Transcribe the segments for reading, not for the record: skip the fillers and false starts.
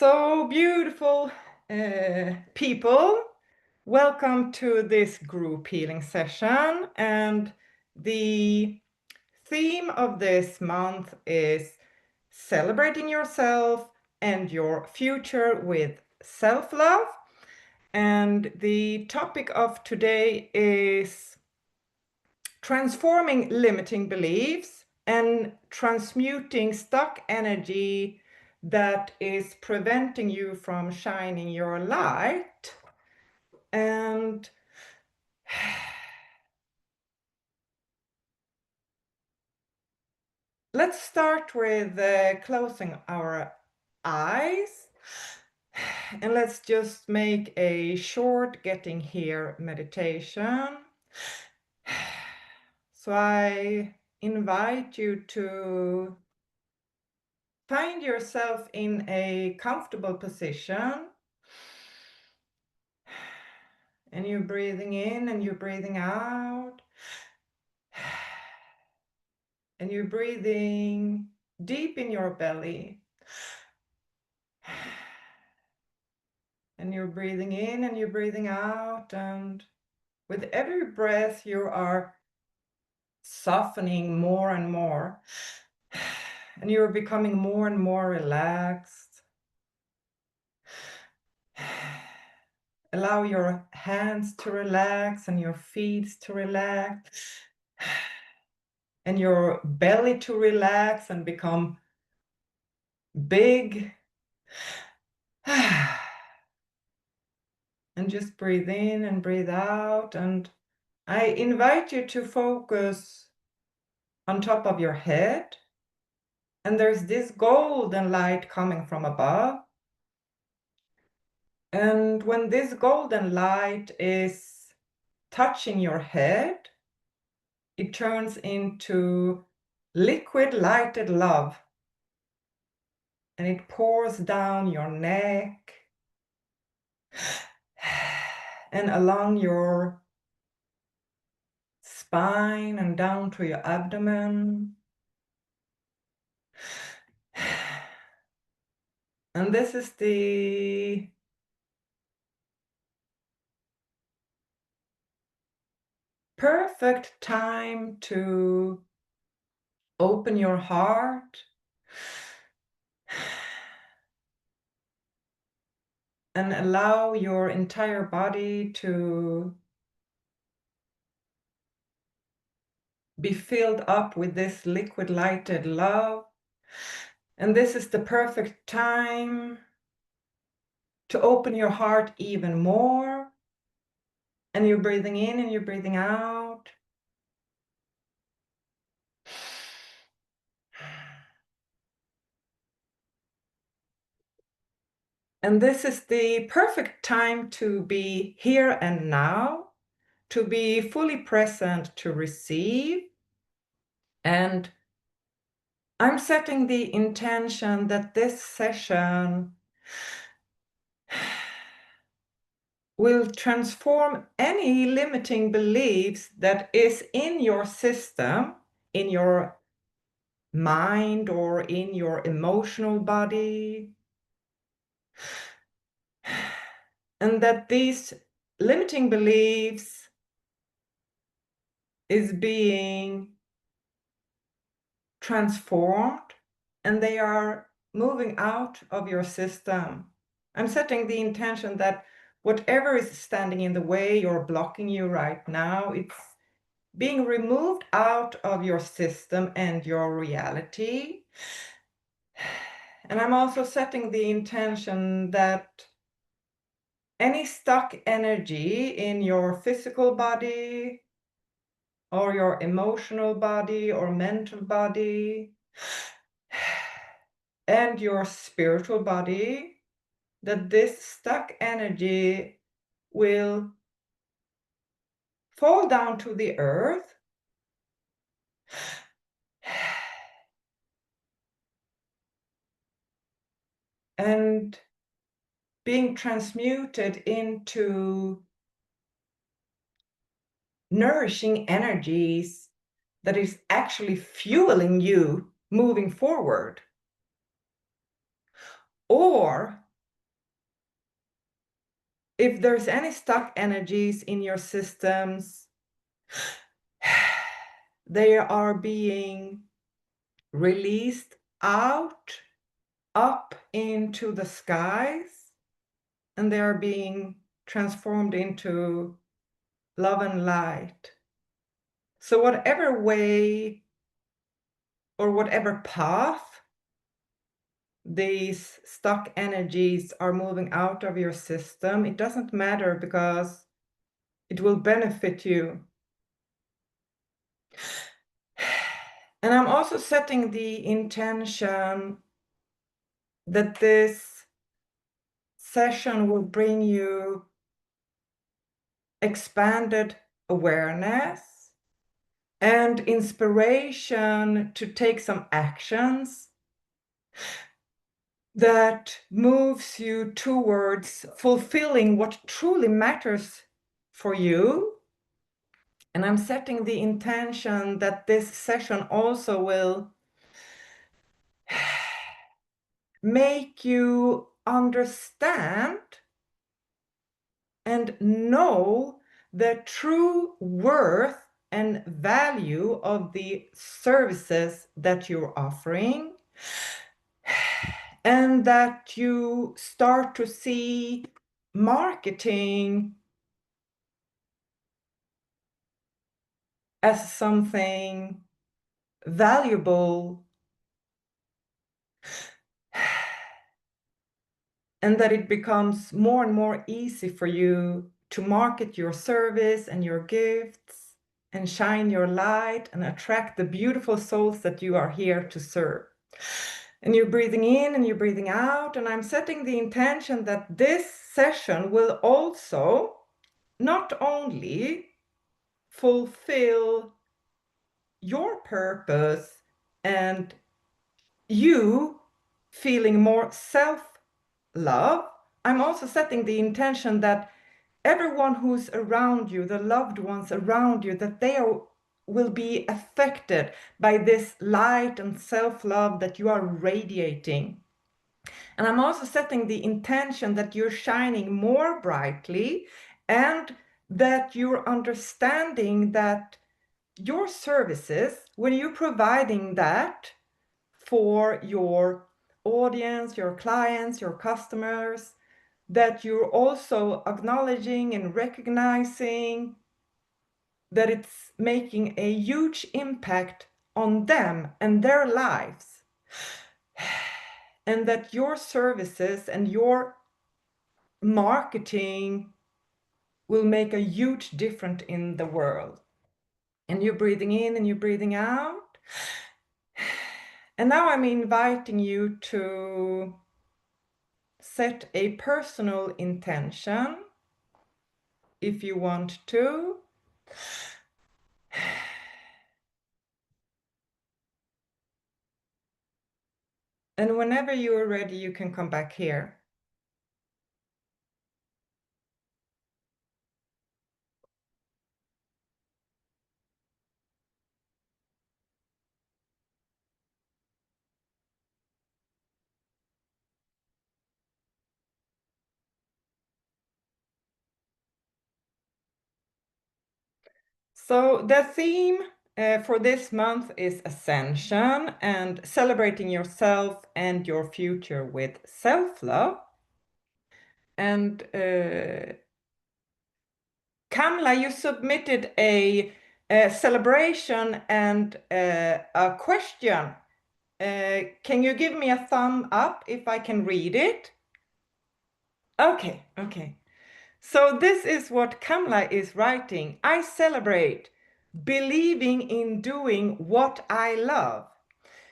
So beautiful people, welcome to this group healing session. And the theme of this month is celebrating yourself and your future with self-love. And the topic of today is transforming limiting beliefs and transmuting stuck energy that is preventing you from shining your light. And let's start with closing our eyes. And let's just make a short getting here meditation. So I invite you to find yourself in a comfortable position. And you're breathing in and you're breathing out. And you're breathing deep in your belly. And you're breathing in and you're breathing out. And with every breath, you are softening more and more. And you're becoming more and more relaxed. Allow your hands to relax and your feet to relax. And your belly to relax and become big. And just breathe in and breathe out. And I invite you to focus on top of your head. And there's this golden light coming from above. And when this golden light is touching your head, it turns into liquid lighted love. And it pours down your neck and along your spine and down to your abdomen. And this is the perfect time to open your heart and allow your entire body to be filled up with this liquid lighted love. And this is the perfect time to open your heart even more. And you're breathing in and you're breathing out. And this is the perfect time to be here and now, to be fully present to receive. And I'm setting the intention that this session will transform any limiting beliefs that is in your system, in your mind or in your emotional body. And that these limiting beliefs is being transformed and they are moving out of your system. I'm setting the intention that whatever is standing in the way or blocking you right now, it's being removed out of your system and your reality. And I'm also setting the intention that any stuck energy in your physical body or your emotional body or mental body and your spiritual body, that this stuck energy will fall down to the earth and being transmuted into nourishing energies that is actually fueling you moving forward. Or if there's any stuck energies in your systems, they are being released out, up into the skies, and they are being transformed into love and light. So whatever way or whatever path these stuck energies are moving out of your system, it doesn't matter because it will benefit you. And I'm also setting the intention that this session will bring you expanded awareness and inspiration to take some actions that moves you towards fulfilling what truly matters for you. And I'm setting the intention that this session also will make you understand and know the true worth and value of the services that you're offering, and that you start to see marketing as something valuable, and that it becomes more and more easy for you to market your service and your gifts and shine your light and attract the beautiful souls that you are here to serve. And you're breathing in and you're breathing out, and I'm setting the intention that this session will also not only fulfill your purpose and you feeling more self-love, I'm also setting the intention that everyone who's around you, the loved ones around you, that will be affected by this light and self-love that you are radiating. And I'm also setting the intention that you're shining more brightly, and that you're understanding that your services, when you're providing that for your audience, your clients, your customers, that you're also acknowledging and recognizing that it's making a huge impact on them and their lives. And that your services and your marketing will make a huge difference in the world. And you're breathing in and you're breathing out. And now I'm inviting you to set a personal intention if you want to. And whenever you are ready, you can come back here. So the theme for this month is Ascension and celebrating yourself and your future with self-love. And Kamla, you submitted a celebration and a question. Can you give me a thumb up if I can read it? Okay, okay. So this is what Kamla is writing. I celebrate believing in doing what I love,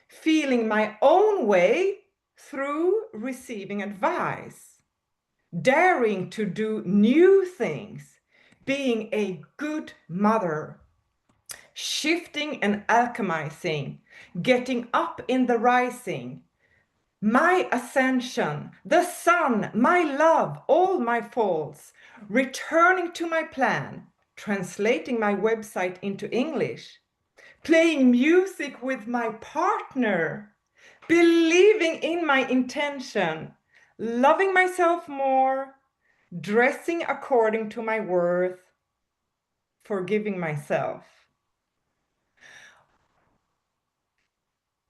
feeling my own way through receiving advice, daring to do new things, being a good mother, shifting and alchemizing, getting up in the rising, my ascension, the sun, my love, all my faults, returning to my plan, translating my website into English, playing music with my partner, believing in my intention, loving myself more, dressing according to my worth, forgiving myself.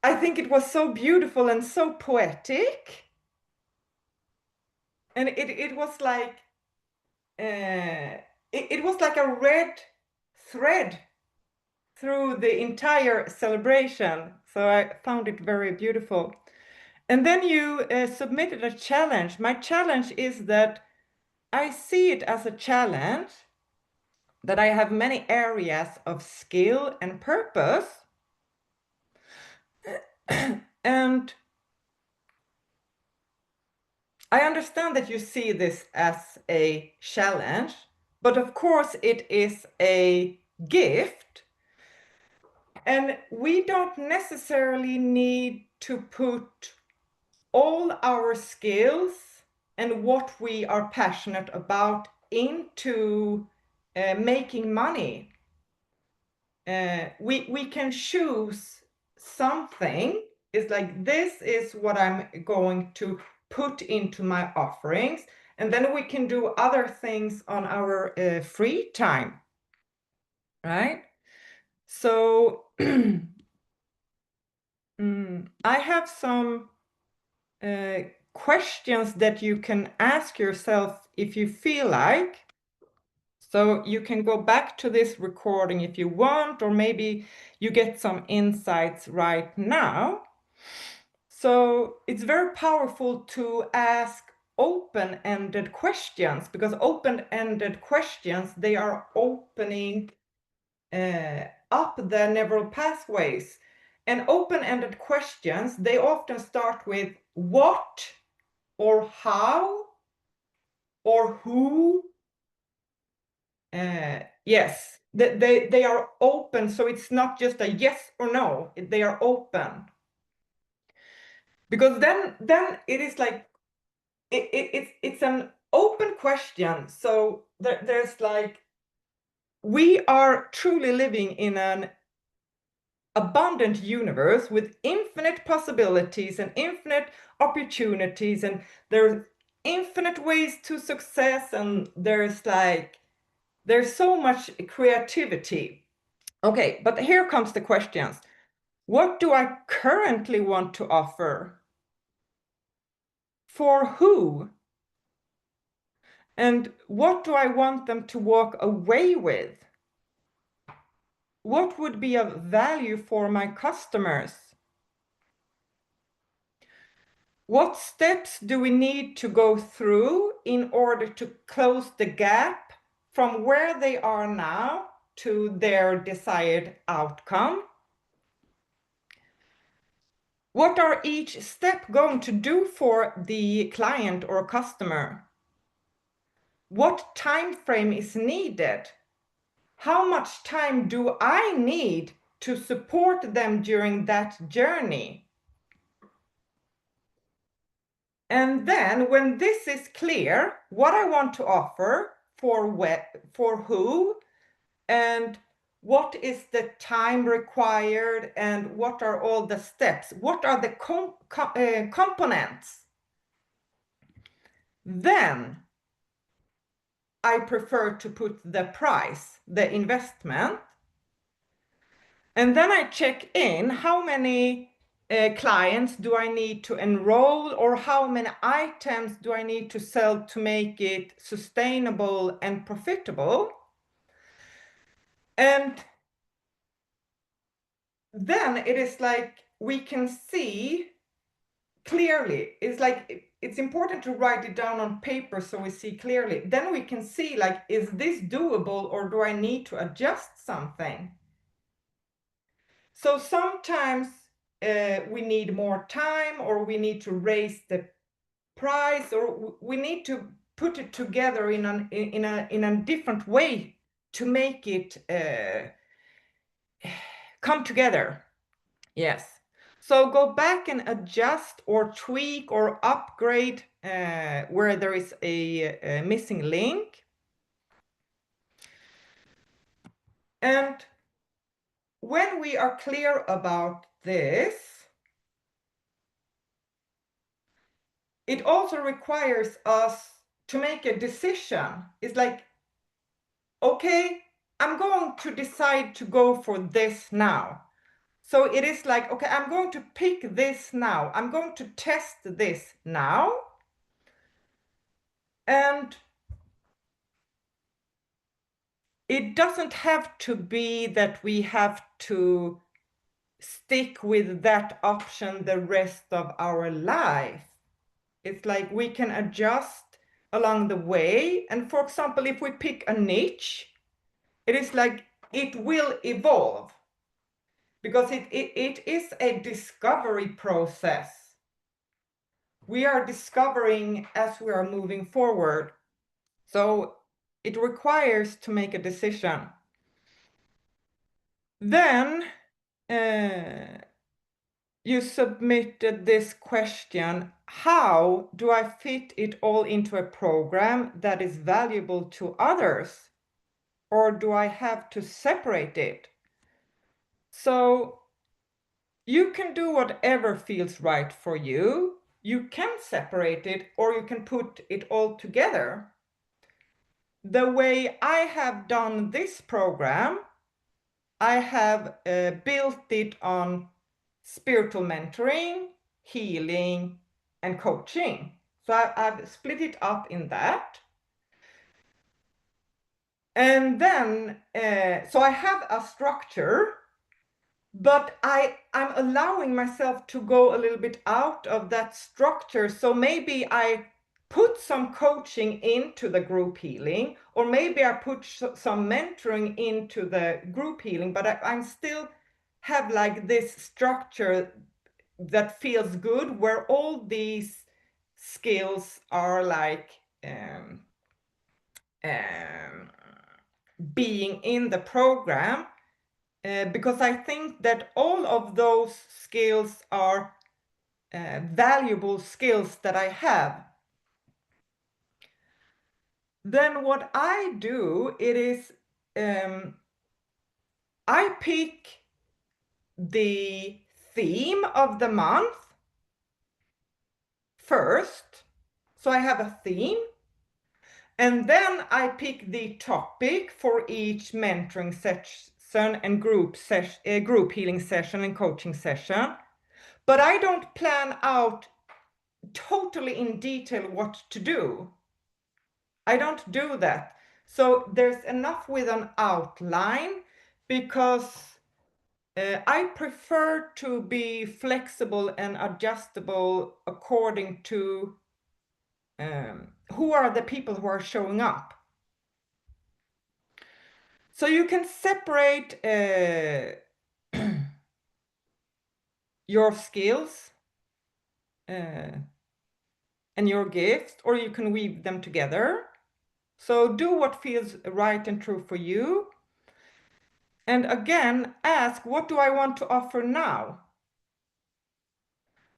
I think it was so beautiful and so poetic. And it was like, it was like a red thread through the entire celebration. So I found it very beautiful. And then you submitted a challenge. My challenge is that I see it as a challenge that I have many areas of skill and purpose. And I understand that you see this as a challenge, but of course it is a gift. And we don't necessarily need to put all our skills and what we are passionate about into making money. We can choose something. It's like, this is what I'm going to put into my offerings, and then we can do other things on our free time, right? So I have some questions that you can ask yourself if you feel like. So you can go back to this recording if you want, or maybe you get some insights right now. So it's very powerful to ask open-ended questions, because open-ended questions, they are opening up the neural pathways. And open-ended questions, they often start with what, or how, or who. Yes, they are open, so it's not just a yes or no, they are open. Because then it is like, it's an open question. So there's like, we are truly living in an abundant universe with infinite possibilities and infinite opportunities, and there's infinite ways to success, and there's so much creativity. Okay, but here comes the questions. What do I currently want to offer? For who? And what do I want them to walk away with? What would be of value for my customers? What steps do we need to go through in order to close the gap from where they are now to their desired outcome? What are each step going to do for the client or customer? What time frame is needed? How much time do I need to support them during that journey? And then when this is clear, what I want to offer, for who, and what is the time required, and what are all the steps, what are the components, then I prefer to put the price, the investment. And then I check in, how many clients do I need to enroll, or how many items do I need to sell to make it sustainable and profitable? And then it is like, we can see clearly. It's like, it's important to write it down on paper so we see clearly. Then we can see, like, is this doable, or do I need to adjust something? So sometimes we need more time, or we need to raise the price, or we need to put it together in a different way to make it come together. Yes. So go back and adjust or tweak or upgrade where there is a missing link. And when we are clear about this, it also requires us to make a decision. It's like, okay, I'm going to decide to go for this now. So it is like, okay, I'm going to pick this now. I'm going to test this now. And it doesn't have to be that we have to stick with that option the rest of our life. It's like we can adjust along the way. And for example, if we pick a niche, it is like it will evolve because it is a discovery process. We are discovering as we are moving forward. So it requires to make a decision. Then you submitted this question: how do I fit it all into a program that is valuable to others? Or do I have to separate it? So you can do whatever feels right for you. You can separate it, or you can put it all together. The way I have done this program, I have built it on spiritual mentoring, healing, and coaching. So I've split it up in that. And then, so I have a structure, but I'm allowing myself to go a little bit out of that structure. So maybe I put some coaching into the group healing, or maybe I put some mentoring into the group healing, but I'm still have like this structure that feels good, where all these skills are like being in the program, because I think that all of those skills are valuable skills that I have. Then what I do, it is I pick the theme of the month first. So I have a theme. And then I pick the topic for each mentoring session and group healing session and coaching session. But I don't plan out totally in detail what to do. I don't do that. So there's enough with an outline, because I prefer to be flexible and adjustable according to who are the people who are showing up. So you can separate your skills and your gifts, or you can weave them together. So do what feels right and true for you. And again, ask, what do I want to offer now?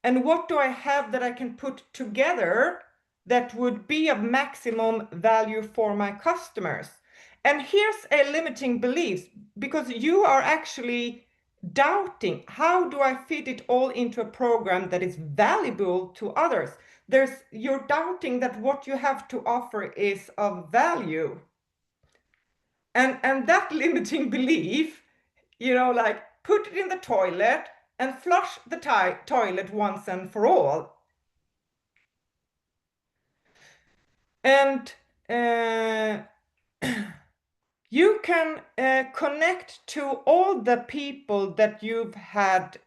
And what do I have that I can put together that would be of maximum value for my customers? And here's a limiting belief, because you are actually doubting, how do I fit it all into a program that is valuable to others? You're doubting that what you have to offer is of value. And that limiting belief, like, put it in the toilet and flush the toilet once and for all. And you can connect to all the people that you've had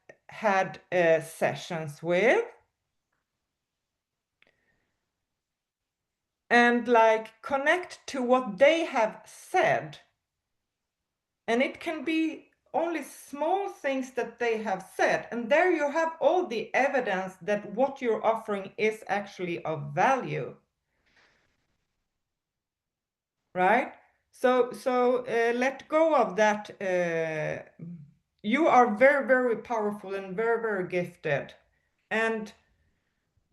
sessions with, and like connect to what they have said. And it can be only small things that they have said, and there you have all the evidence that what you're offering is actually of value, right? So let go of that. You are very, very powerful and very, very gifted, and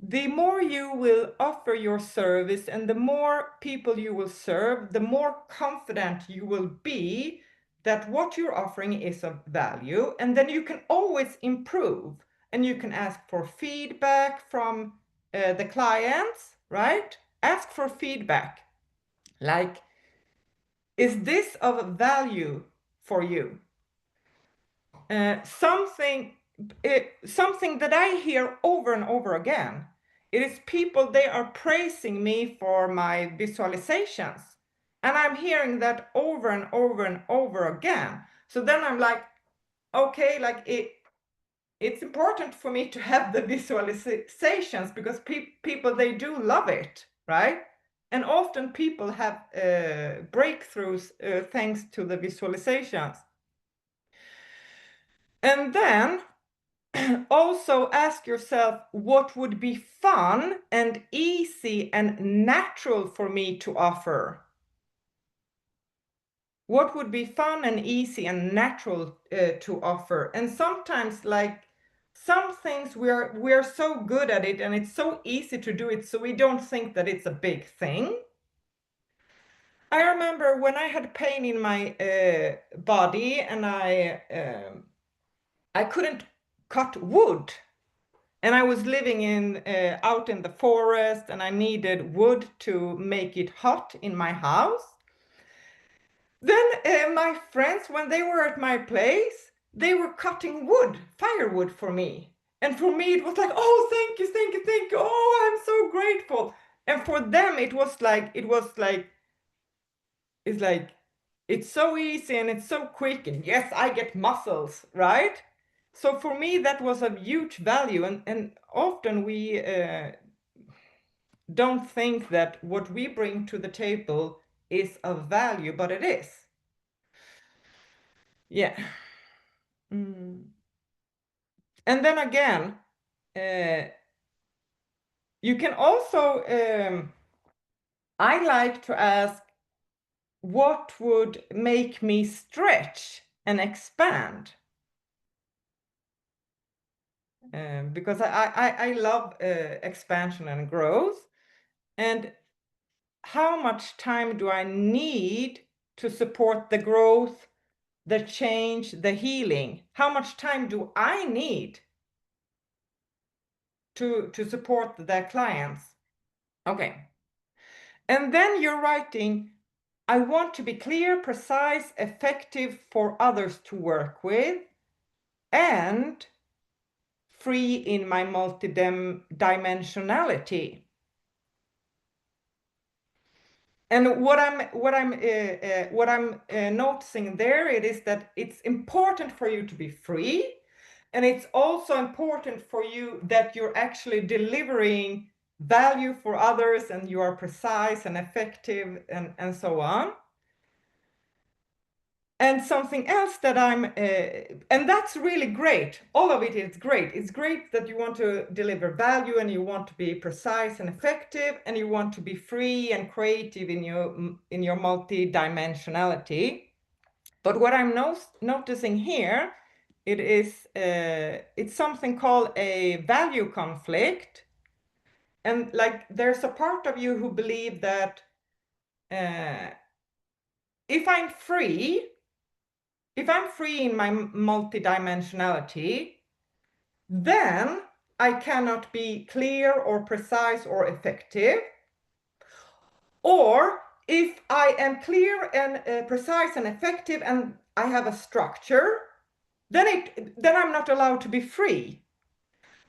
the more you will offer your service and the more people you will serve, the more confident you will be that what you're offering is of value. And then you can always improve, and you can ask for feedback from the clients, right? ask for feedback. Like, is this of value for you? Something that I hear over and over again, it is people, they are praising me for my visualizations. And I'm hearing that over and over and over again. So then I'm like, okay, like it's important for me to have the visualizations because people, they do love it, right? And often people have breakthroughs thanks to the visualizations. And then also ask yourself, what would be fun and easy and natural for me to offer? What would be fun and easy and natural to offer? And sometimes, like, some things we're so good at it and it's so easy to do it, so we don't think that it's a big thing. I remember when I had pain in my body and I couldn't cut wood. And I was living out in the forest and I needed wood to make it hot in my house. Then my friends, when they were at my place, they were cutting wood, firewood for me. And for me, it was like, oh, thank you, thank you, thank you. Oh, I'm so grateful. And for them, it's so easy and it's so quick. And yes, I get muscles, right? So for me, that was a huge value. And often we don't think that what we bring to the table is of value, but it is. Yeah. And then again, you can also, I like to ask, what would make me stretch and expand? Because I love expansion and growth. And how much time do I need to support the growth, the change, the healing? How much time do I need to support their clients? Okay. And then you're writing, I want to be clear, precise, effective for others to work with, and free in my multidimensionality. And what I'm noticing there, it is that it's important for you to be free, and it's also important for you that you're actually delivering value for others, and you are precise and effective, and so on. And something else that and that's really great. All of it is great. It's great that you want to deliver value and you want to be precise and effective and you want to be free and creative in your multi-dimensionality. But what I'm noticing here, it's something called a value conflict. And like there's a part of you who believe that if I'm free in my multidimensionality, then I cannot be clear or precise or effective. Or if I am clear and precise and effective and I have a structure, then I'm not allowed to be free.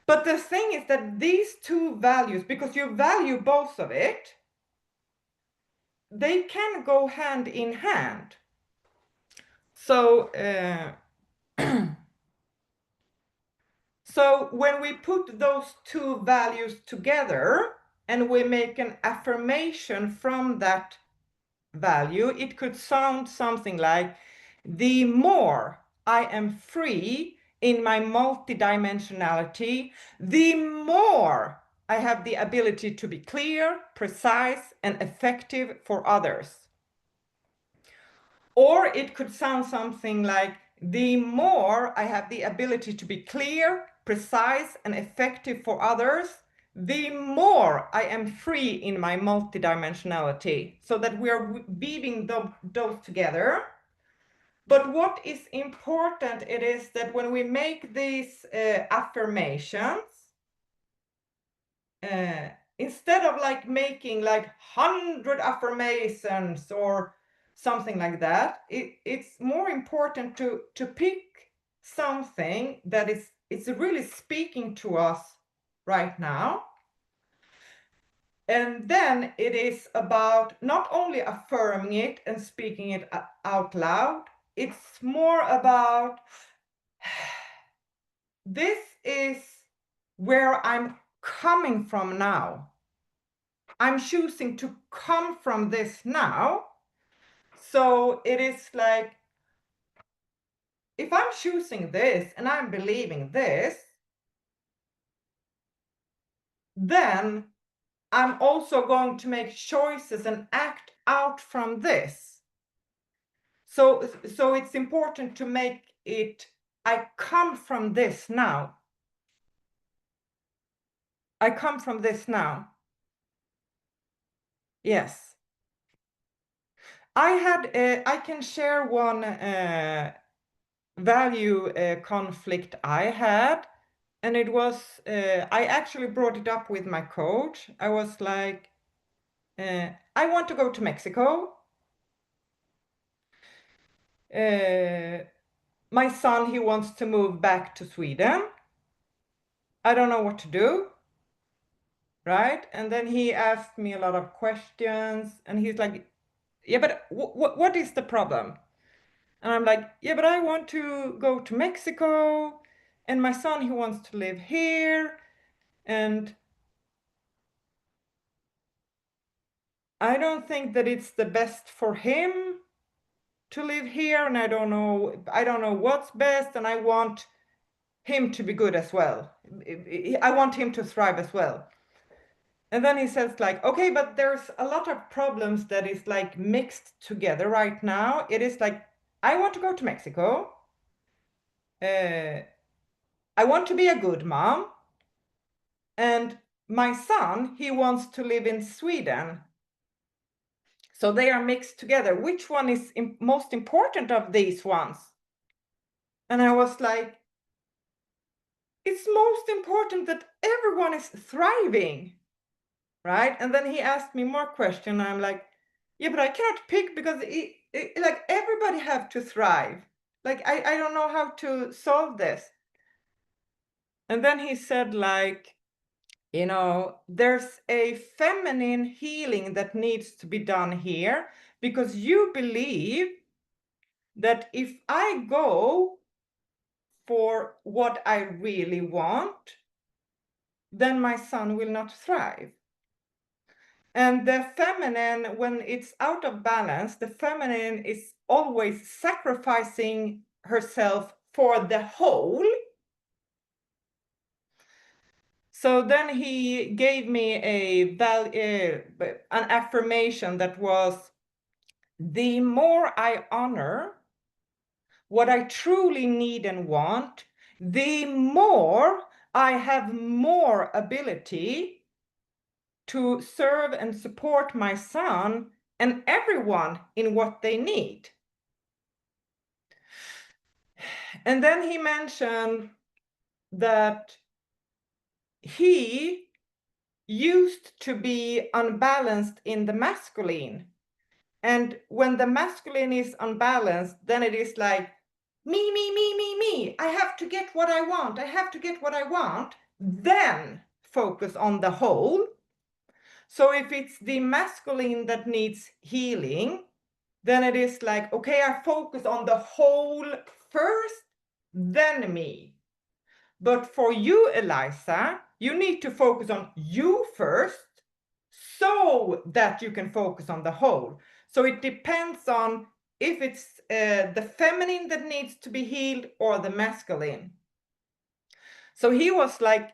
But the thing is that these two values, because you value both of it, they can go hand in hand. So so when we put those two values together and we make an affirmation from that value, it could sound something like, the more I am free in my multidimensionality, the more I have the ability to be clear, precise, and effective for others. Or it could sound something like, the more I have the ability to be clear, precise, and effective for others, the more I am free in my multidimensionality. So that we are weaving those together. But what is important, it is that when we make these affirmations, instead of like making like 100 affirmations or something like that, it's more important to pick something that is it's really speaking to us right now. And then it is about not only affirming it and speaking it out loud, it's more about this is where I'm coming from now. I'm choosing to come from this now. So it is like, if I'm choosing this and I'm believing this, then I'm also going to make choices and act out from this. So it's important to make it, I come from this now. I come from this now. Yes. I can share one value conflict I had, and it was, I actually brought it up with my coach. I was like, I want to go to Mexico. My son, he wants to move back to Sweden. I don't know what to do, right? And then he asked me a lot of questions, and he's like, yeah, but what is the problem? And I'm like, yeah, but I want to go to Mexico, and my son, he wants to live here, and I don't think that it's the best for him to live here, and I don't know what's best, and I want him to be good as well. I want him to thrive as well. And then he says like, okay, but there's a lot of problems that is like mixed together right now. It is like, I want to go to Mexico. I want to be a good mom. And my son, he wants to live in Sweden. So they are mixed together. Which one is most important of these ones? And I was like, it's most important that everyone is thriving, right? And then he asked me more questions. I'm like, yeah, but I cannot pick because like everybody have to thrive. Like, I don't know how to solve this. And then he said like, there's a feminine healing that needs to be done here because you believe that if I go for what I really want, then my son will not thrive. And the feminine, when it's out of balance, the feminine is always sacrificing herself for the whole. So then he gave me an affirmation that was, the more I honor what I truly need and want, the more I have more ability to serve and support my son and everyone in what they need. And then he mentioned that he used to be unbalanced in the masculine. And when the masculine is unbalanced, then it is like, me, me, me, me, me. I have to get what I want. I have to get what I want. Then focus on the whole. So if it's the masculine that needs healing, then it is like, okay, I focus on the whole first, then me. But for you, Eliza, you need to focus on you first so that you can focus on the whole. So it depends on if it's the feminine that needs to be healed or the masculine. So he was like,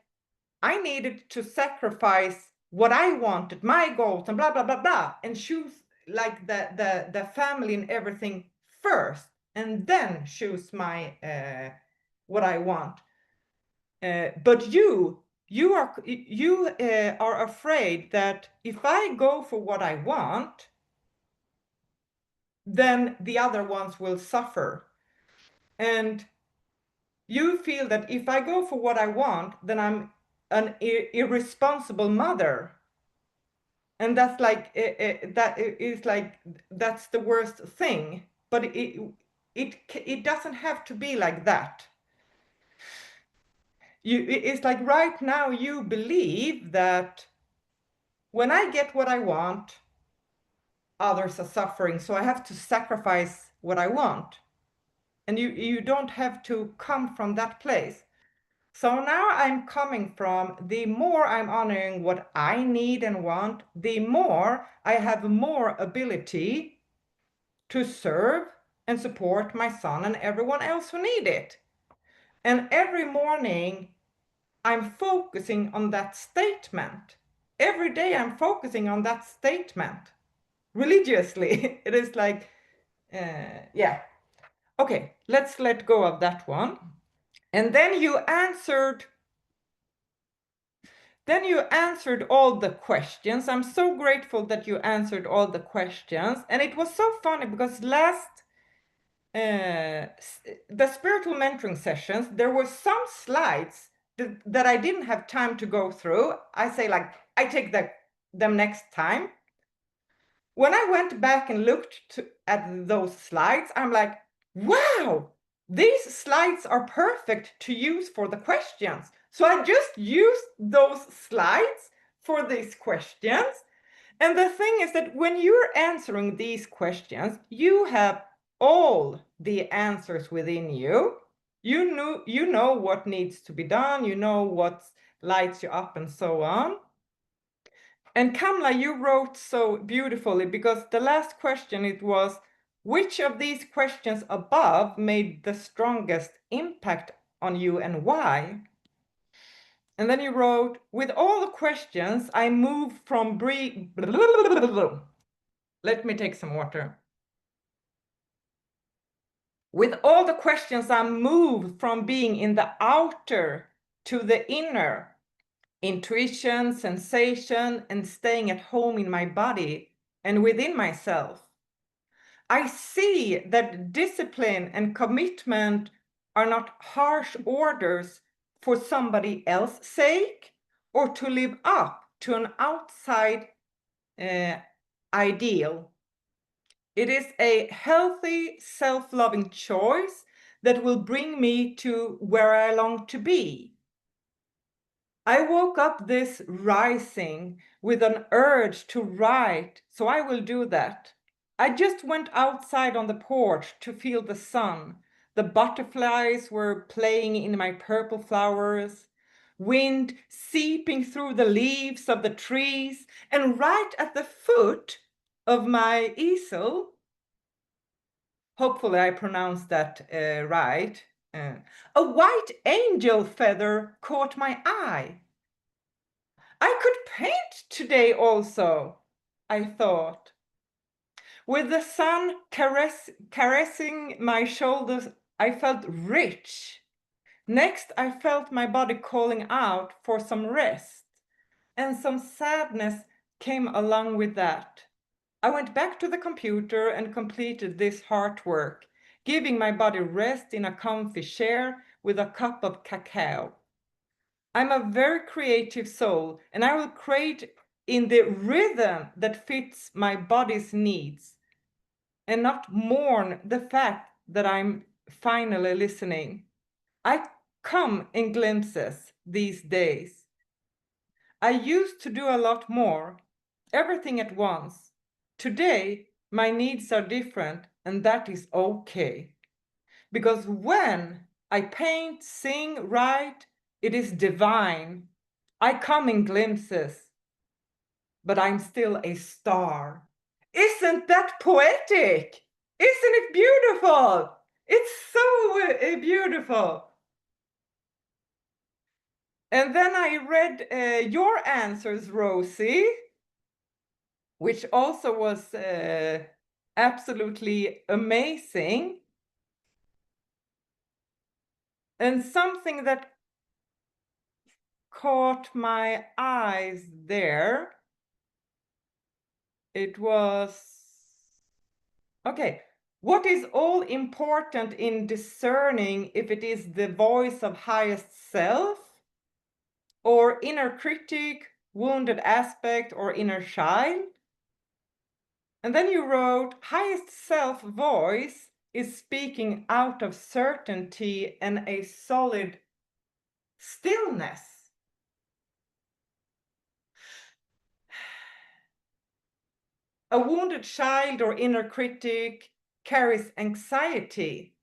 I needed to sacrifice what I wanted, my goals, and blah, blah, blah, blah, and choose like the family and everything first, and then choose my what I want. But you are afraid that if I go for what I want, then the other ones will suffer. And you feel that if I go for what I want, then I'm an irresponsible mother. And that's like that is like that's the worst thing. But it doesn't have to be like that. It's like right now you believe that when I get what I want, others are suffering, so I have to sacrifice what I want. And you don't have to come from that place. So now I'm coming from, the more I'm honoring what I need and want, the more I have more ability to serve and support my son and everyone else who need it. And every morning I'm focusing on that statement. Every day I'm focusing on that statement religiously. It is like, yeah. Okay, let's let go of that one. And then you answered all the questions. I'm so grateful that you answered all the questions. And it was so funny because the spiritual mentoring sessions, there were some slides that I didn't have time to go through. I say like, I take them next time. When I went back and looked at those slides, I'm like, wow, these slides are perfect to use for the questions. So I just used those slides for these questions. And the thing is that when you're answering these questions, you have all the answers within you. You know what needs to be done, you know what lights you up and so on. And Kamla, you wrote so beautifully, because the last question, it was, which of these questions above made the strongest impact on you and why? And then you wrote, with all the questions, I moved from Let me take some water. With all the questions, I moved from being in the outer to the inner. Intuition, sensation, and staying at home in my body and within myself. I see that discipline and commitment are not harsh orders for somebody else's sake or to live up to an outside ideal. It is a healthy, self-loving choice that will bring me to where I long to be. I woke up this rising with an urge to write, so I will do that. I just went outside on the porch to feel the sun. The butterflies were playing in my purple flowers, wind seeping through the leaves of the trees, and right at the foot of my easel, hopefully I pronounced that right, a white angel feather caught my eye. I could paint today also, I thought. With the sun caressing my shoulders, I felt rich. Next, I felt my body calling out for some rest, and some sadness came along with that. I went back to the computer and completed this heart work, giving my body rest in a comfy chair with a cup of cacao. I'm a very creative soul, and I will create in the rhythm that fits my body's needs and not mourn the fact that I'm finally listening. I come in glimpses these days. I used to do a lot more, everything at once. Today, my needs are different, and that is okay. Because when I paint, sing, write, it is divine. I come in glimpses, but I'm still a star. Isn't that poetic? Isn't it beautiful? It's so beautiful. And then I read your answers, Rosie, which also was absolutely amazing. And something that caught my eyes there, it was, okay, what is all important in discerning if it is the voice of highest self or inner critic wounded aspect or inner child. And then you wrote, highest self voice is speaking out of certainty and a solid stillness. A wounded child or inner critic carries anxiety.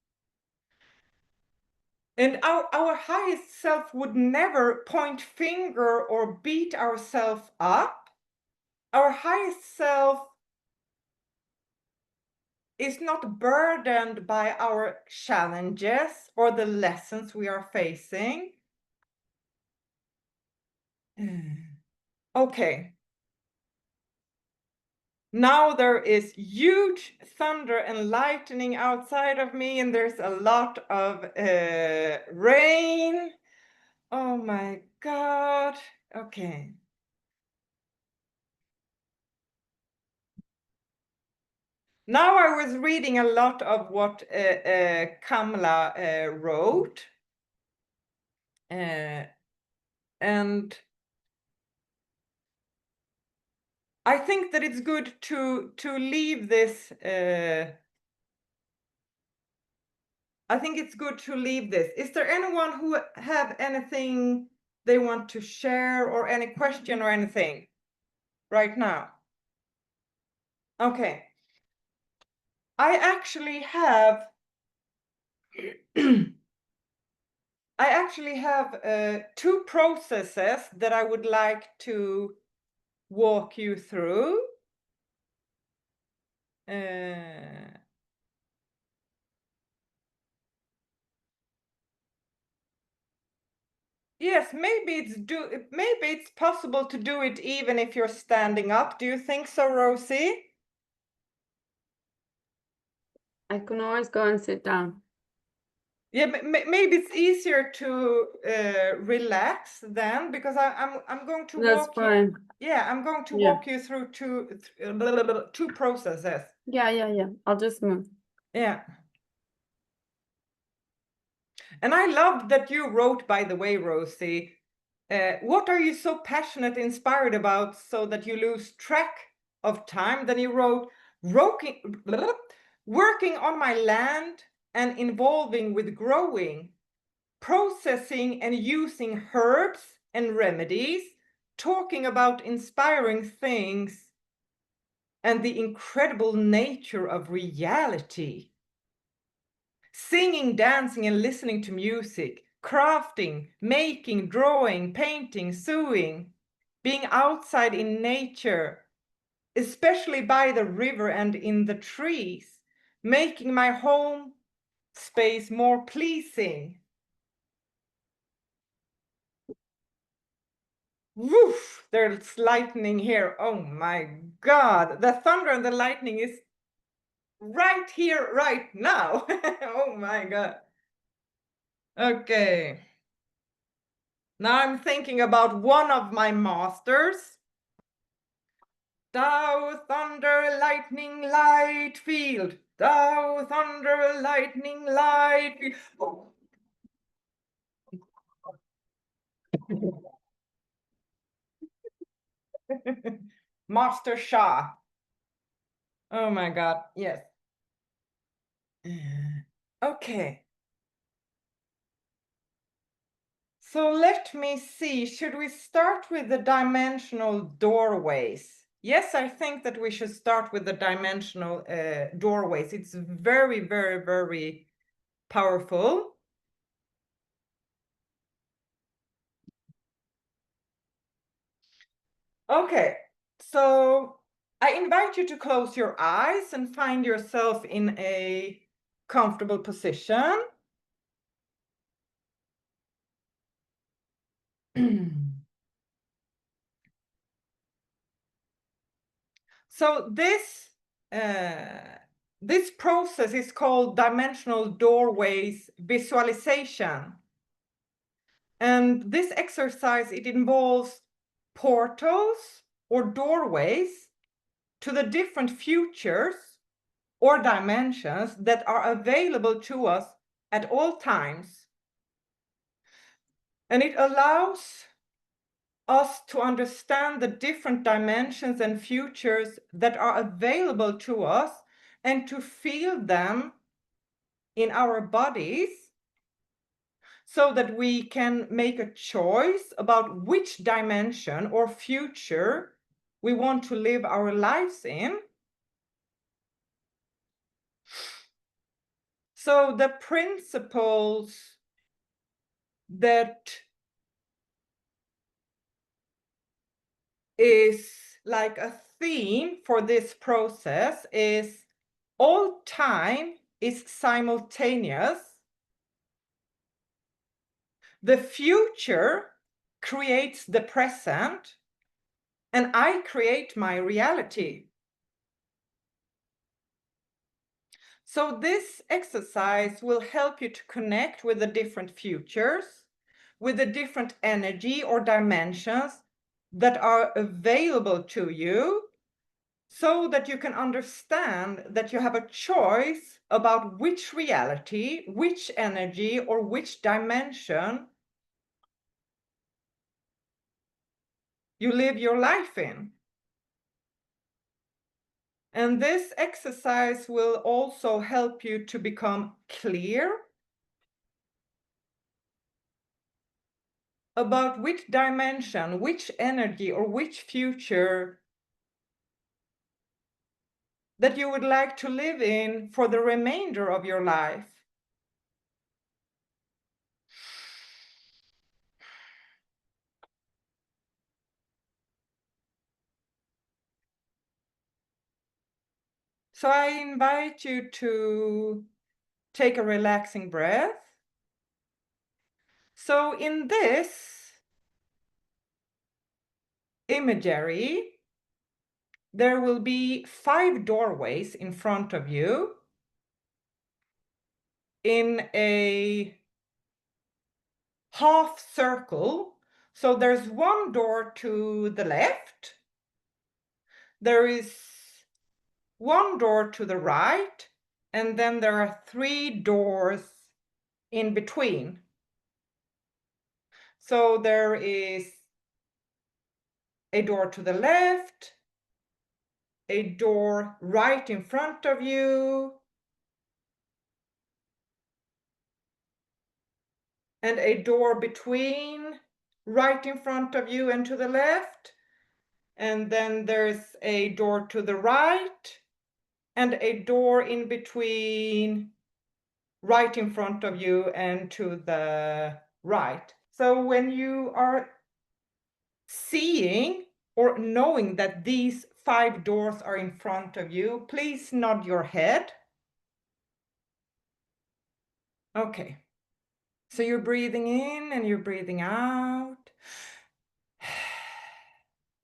And our highest self would never point finger or beat ourselves up. Our highest self is not burdened by our challenges or the lessons we are facing. Okay. Now there is huge thunder and lightning outside of me, and there's a lot of rain. Oh my God. Okay. Now I was reading a lot of what Kamala wrote. And I think that it's good to leave this. I think it's good to leave this. Is there anyone who have anything they want to share or any question or anything right now? Okay. I actually have two processes that I would like to walk you through. Yes, maybe it's possible to do it even if you're standing up. Do you think so, Rosie? I can always go and sit down. Yeah, maybe it's easier to relax then, because I'm going to That's walk fine. you. Yeah, I'm going to walk you through two processes. Yeah. I'll just move. Yeah. And I loved that you wrote, by the way, Rosie, what are you so passionate, inspired about so that you lose track of time? Then you wrote, working on my land and involving with growing, processing and using herbs and remedies, talking about inspiring things and the incredible nature of reality. Singing, dancing, and listening to music, crafting, making, drawing, painting, sewing, being outside in nature, especially by the river and in the trees, making my home space more pleasing. Woof, there's lightning here. Oh my God, the thunder and the lightning is right here, right now. Oh my God. Okay. Now I'm thinking about one of my masters. Thou thunder, lightning, light field. Thou thunder, lightning, light field. Oh. Master Shah. Oh my God, yes. Okay. So let me see, should we start with the dimensional doorways? Yes, I think that we should start with the dimensional doorways. It's very, very, very powerful. Okay, so I invite you to close your eyes and find yourself in a comfortable position. So this process is called dimensional doorways visualization. And this exercise, it involves portals or doorways to the different futures or dimensions that are available to us at all times. And it allows us to understand the different dimensions and futures that are available to us and to feel them in our bodies so that we can make a choice about which dimension or future we want to live our lives in. So the principles that is like a theme for this process is all time is simultaneous. The future creates the present, and I create my reality. So this exercise will help you to connect with the different futures, with the different energy or dimensions that are available to you, so that you can understand that you have a choice about which reality, which energy, or which dimension you live your life in. And this exercise will also help you to become clear about which dimension, which energy, or which future that you would like to live in for the remainder of your life. So I invite you to take a relaxing breath. So in this imagery, there will be 5 doorways in front of you in a half circle. So there's one door to the left, there is one door to the right, and then there are 3 doors in between. So there is a door to the left, a door right in front of you, and a door between right in front of you and to the left. And then there's a door to the right and a door in between right in front of you and to the right. So when you are seeing or knowing that these 5 doors are in front of you, please nod your head. Okay. So you're breathing in and you're breathing out.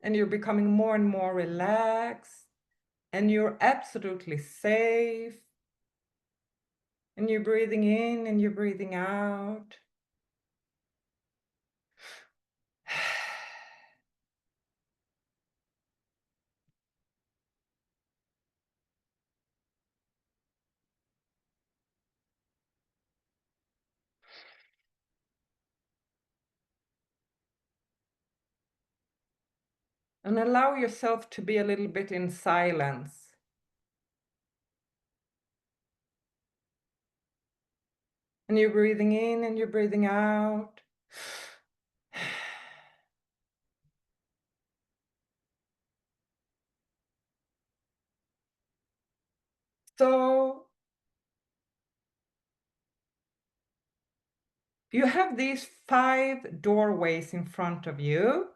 And you're becoming more and more relaxed. And you're absolutely safe. And you're breathing in and you're breathing out. And allow yourself to be a little bit in silence. And you're breathing in and you're breathing out. So you have these 5 doorways in front of you.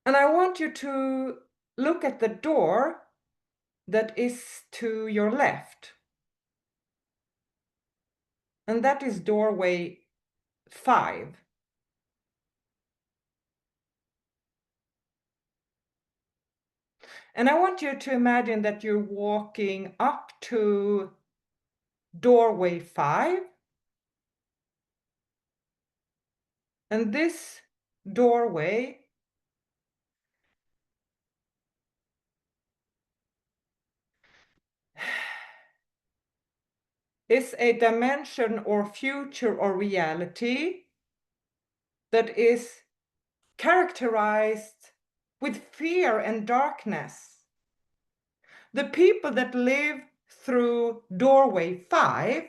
And I want you to look at the door that is to your left. And that is doorway 5. And I want you to imagine that you're walking up to doorway 5. And this doorway is a dimension or future or reality that is characterized with fear and darkness. The people that live through doorway 5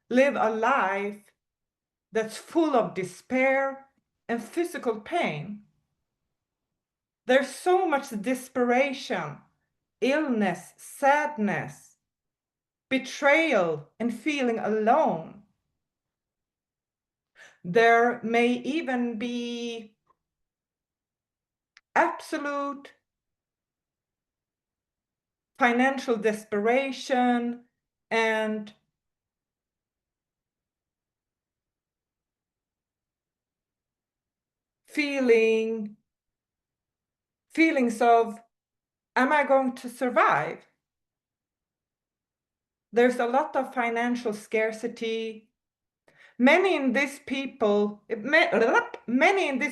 live a life that's full of despair and physical pain. There's so much desperation, illness, sadness, betrayal, and feeling alone. There may even be absolute financial desperation and feelings of, am I going to survive? There's a lot of financial scarcity. Many in this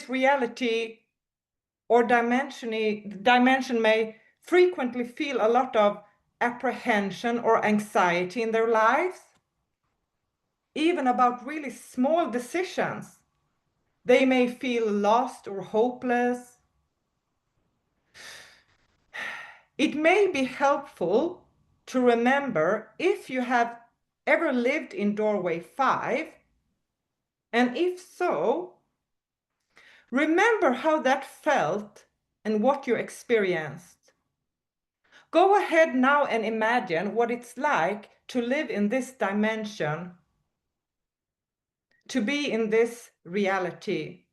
reality or dimension may frequently feel a lot of apprehension or anxiety in their lives, even about really small decisions. They may feel lost or hopeless. It may be helpful to remember if you have ever lived in doorway 5, and if so, remember how that felt and what you experienced. Go ahead now and imagine what it's like to live in this dimension, to be in this reality.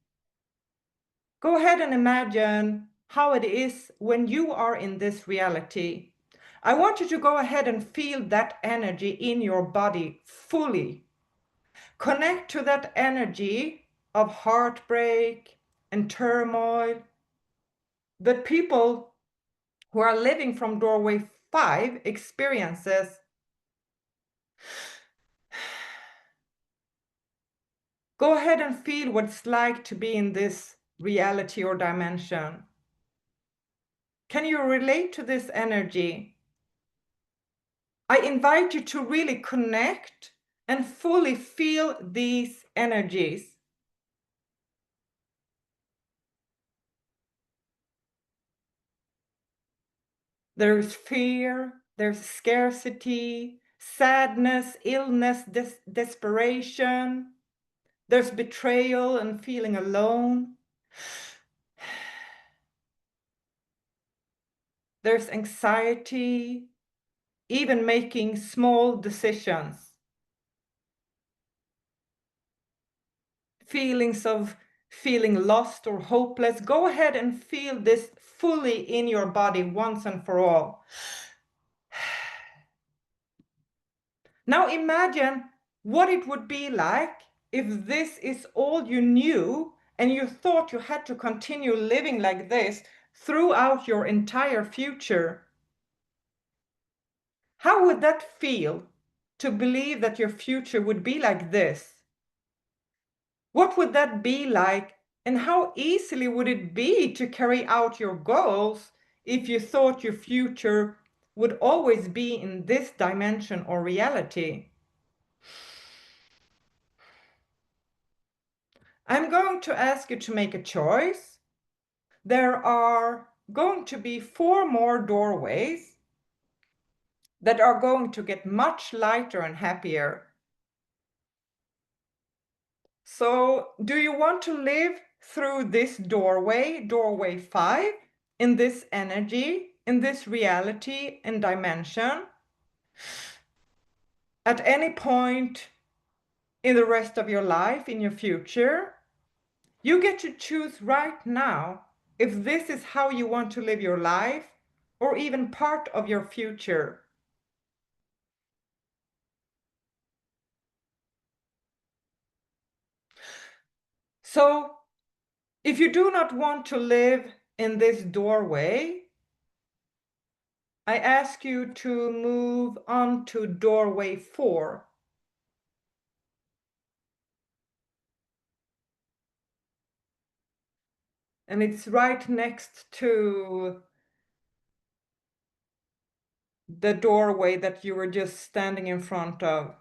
Go ahead and imagine how it is when you are in this reality. I want you to go ahead and feel that energy in your body fully. Connect to that energy of heartbreak and turmoil that people who are living from doorway 5 experiences. Go ahead and feel what it's like to be in this reality or dimension. Can you relate to this energy? I invite you to really connect and fully feel these energies. There's fear, there's scarcity, sadness, illness, desperation. There's betrayal and feeling alone. There's anxiety, even making small decisions. Feelings of feeling lost or hopeless. Go ahead and feel this fully in your body once and for all. Now imagine what it would be like if this is all you knew and you thought you had to continue living like this throughout your entire future. How would that feel to believe that your future would be like this? What would that be like, and how easily would it be to carry out your goals if you thought your future would always be in this dimension or reality? I'm going to ask you to make a choice. There are going to be 4 more doorways that are going to get much lighter and happier. So, do you want to live through this doorway 5, in this energy, in this reality and dimension, at any point in the rest of your life, in your future? You get to choose right now if this is how you want to live your life or even part of your future. So, if you do not want to live in this doorway, I ask you to move on to doorway 4. And it's right next to the doorway that you were just standing in front of.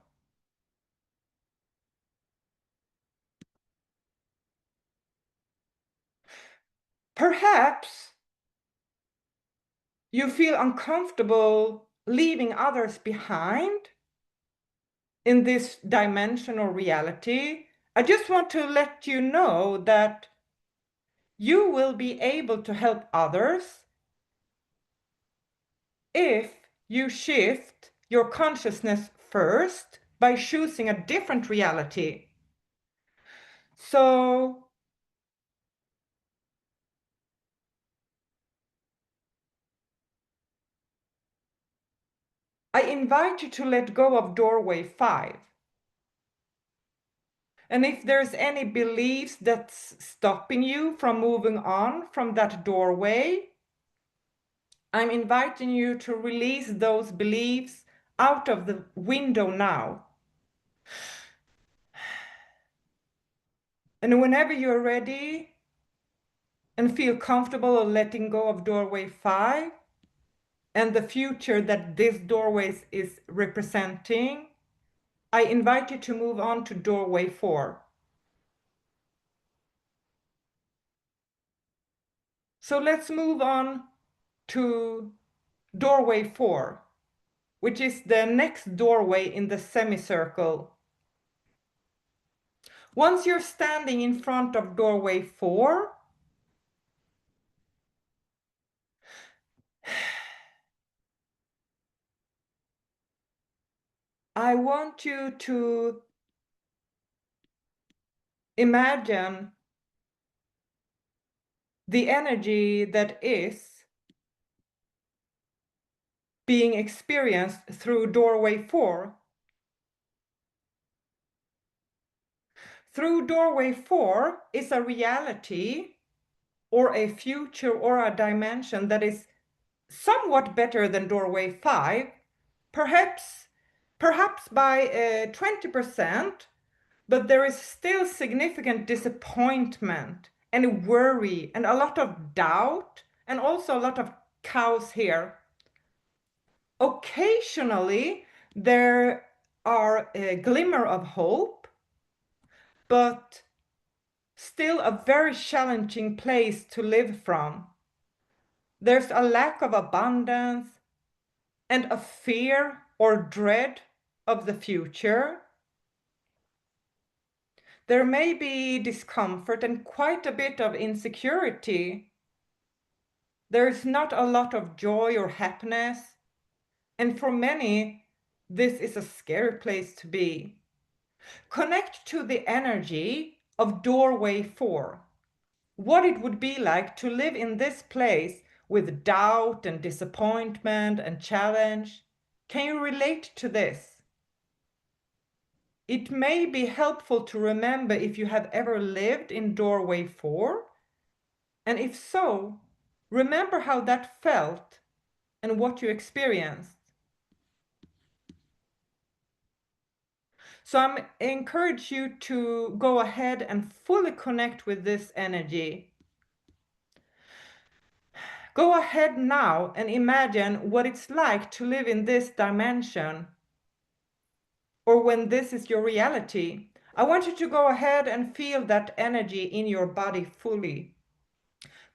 Perhaps you feel uncomfortable leaving others behind in this dimension or reality. I just want to let you know that you will be able to help others if you shift your consciousness first by choosing a different reality. So I invite you to let go of doorway 5. And if there's any beliefs that's stopping you from moving on from that doorway, I'm inviting you to release those beliefs out of the window now. And whenever you're ready and feel comfortable letting go of doorway 5 and the future that this doorway is representing, I invite you to move on to doorway 4. So let's move on to doorway 4, which is the next doorway in the semicircle. Once you're standing in front of doorway 4, I want you to imagine the energy that is being experienced through doorway 4. Through doorway 4 is a reality or a future or a dimension that is somewhat better than doorway 5, perhaps by 20%, but there is still significant disappointment and worry and a lot of doubt and also a lot of chaos here. Occasionally, there are a glimmer of hope, but still a very challenging place to live from. There's a lack of abundance and a fear or dread of the future. There may be discomfort and quite a bit of insecurity. There's not a lot of joy or happiness, and for many, this is a scary place to be. Connect to the energy of doorway 4. What it would be like to live in this place with doubt and disappointment and challenge. Can you relate to this? It may be helpful to remember if you have ever lived in doorway 4, and if so, remember how that felt and what you experienced. So I encourage you to go ahead and fully connect with this energy. Go ahead now and imagine what it's like to live in this dimension, or when this is your reality. I want you to go ahead and feel that energy in your body fully.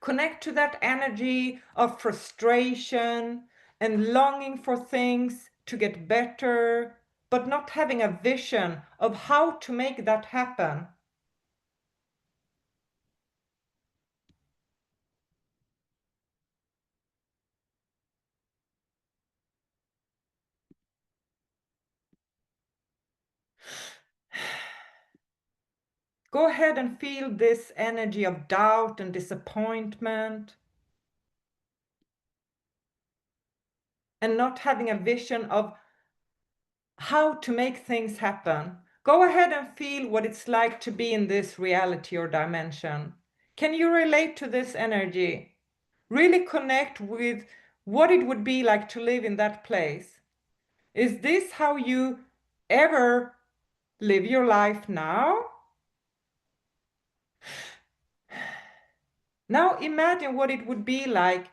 Connect to that energy of frustration and longing for things to get better, but not having a vision of how to make that happen. Go ahead and feel this energy of doubt and disappointment, and not having a vision of how to make things happen. Go ahead and feel what it's like to be in this reality or dimension. Can you relate to this energy? Really connect with what it would be like to live in that place. Is this how you ever live your life now? Now imagine what it would be like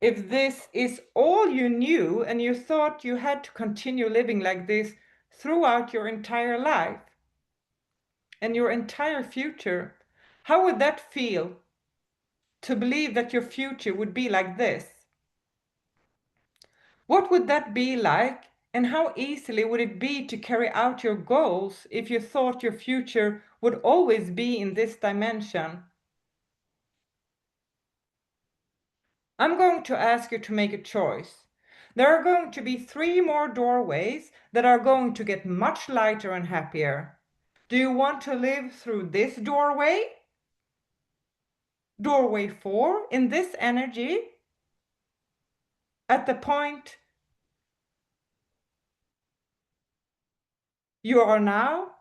if this is all you knew and you thought you had to continue living like this throughout your entire life and your entire future, how would that feel to believe that your future would be like this? What would that be like, and how easily would it be to carry out your goals if you thought your future would always be in this dimension? I'm going to ask you to make a choice. There are going to be 3 more doorways that are going to get much lighter and happier. Do you want to live through this doorway? Doorway 4, in this energy, at the point you are now,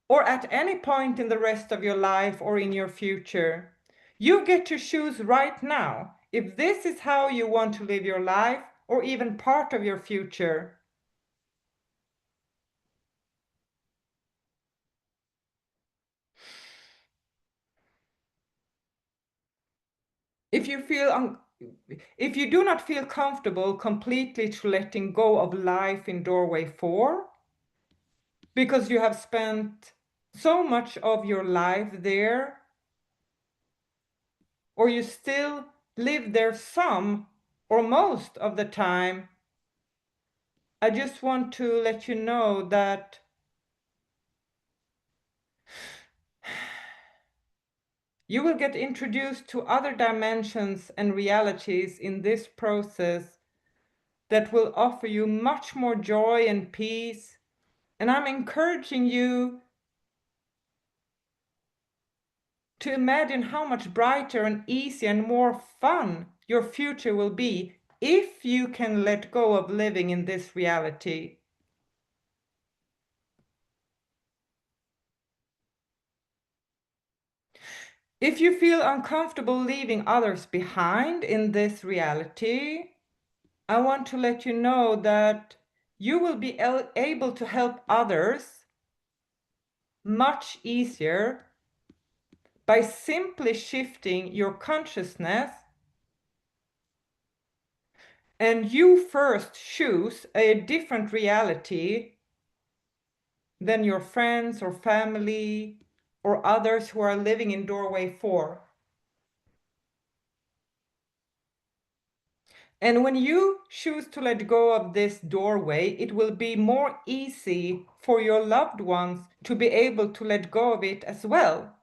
or at any point in the rest of your life or in your future. You get to choose right now if this is how you want to live your life or even part of your future. If you do not feel comfortable completely to letting go of life in doorway 4, because you have spent so much of your life there, or you still live there some or most of the time, I just want to let you know that you will get introduced to other dimensions and realities in this process that will offer you much more joy and peace. And I'm encouraging you to imagine how much brighter and easier and more fun your future will be if you can let go of living in this reality. If you feel uncomfortable leaving others behind in this reality, I want to let you know that you will be able to help others much easier by simply shifting your consciousness, and you first choose a different reality than your friends or family or others who are living in doorway 4. And when you choose to let go of this doorway, it will be more easy for your loved ones to be able to let go of it as well.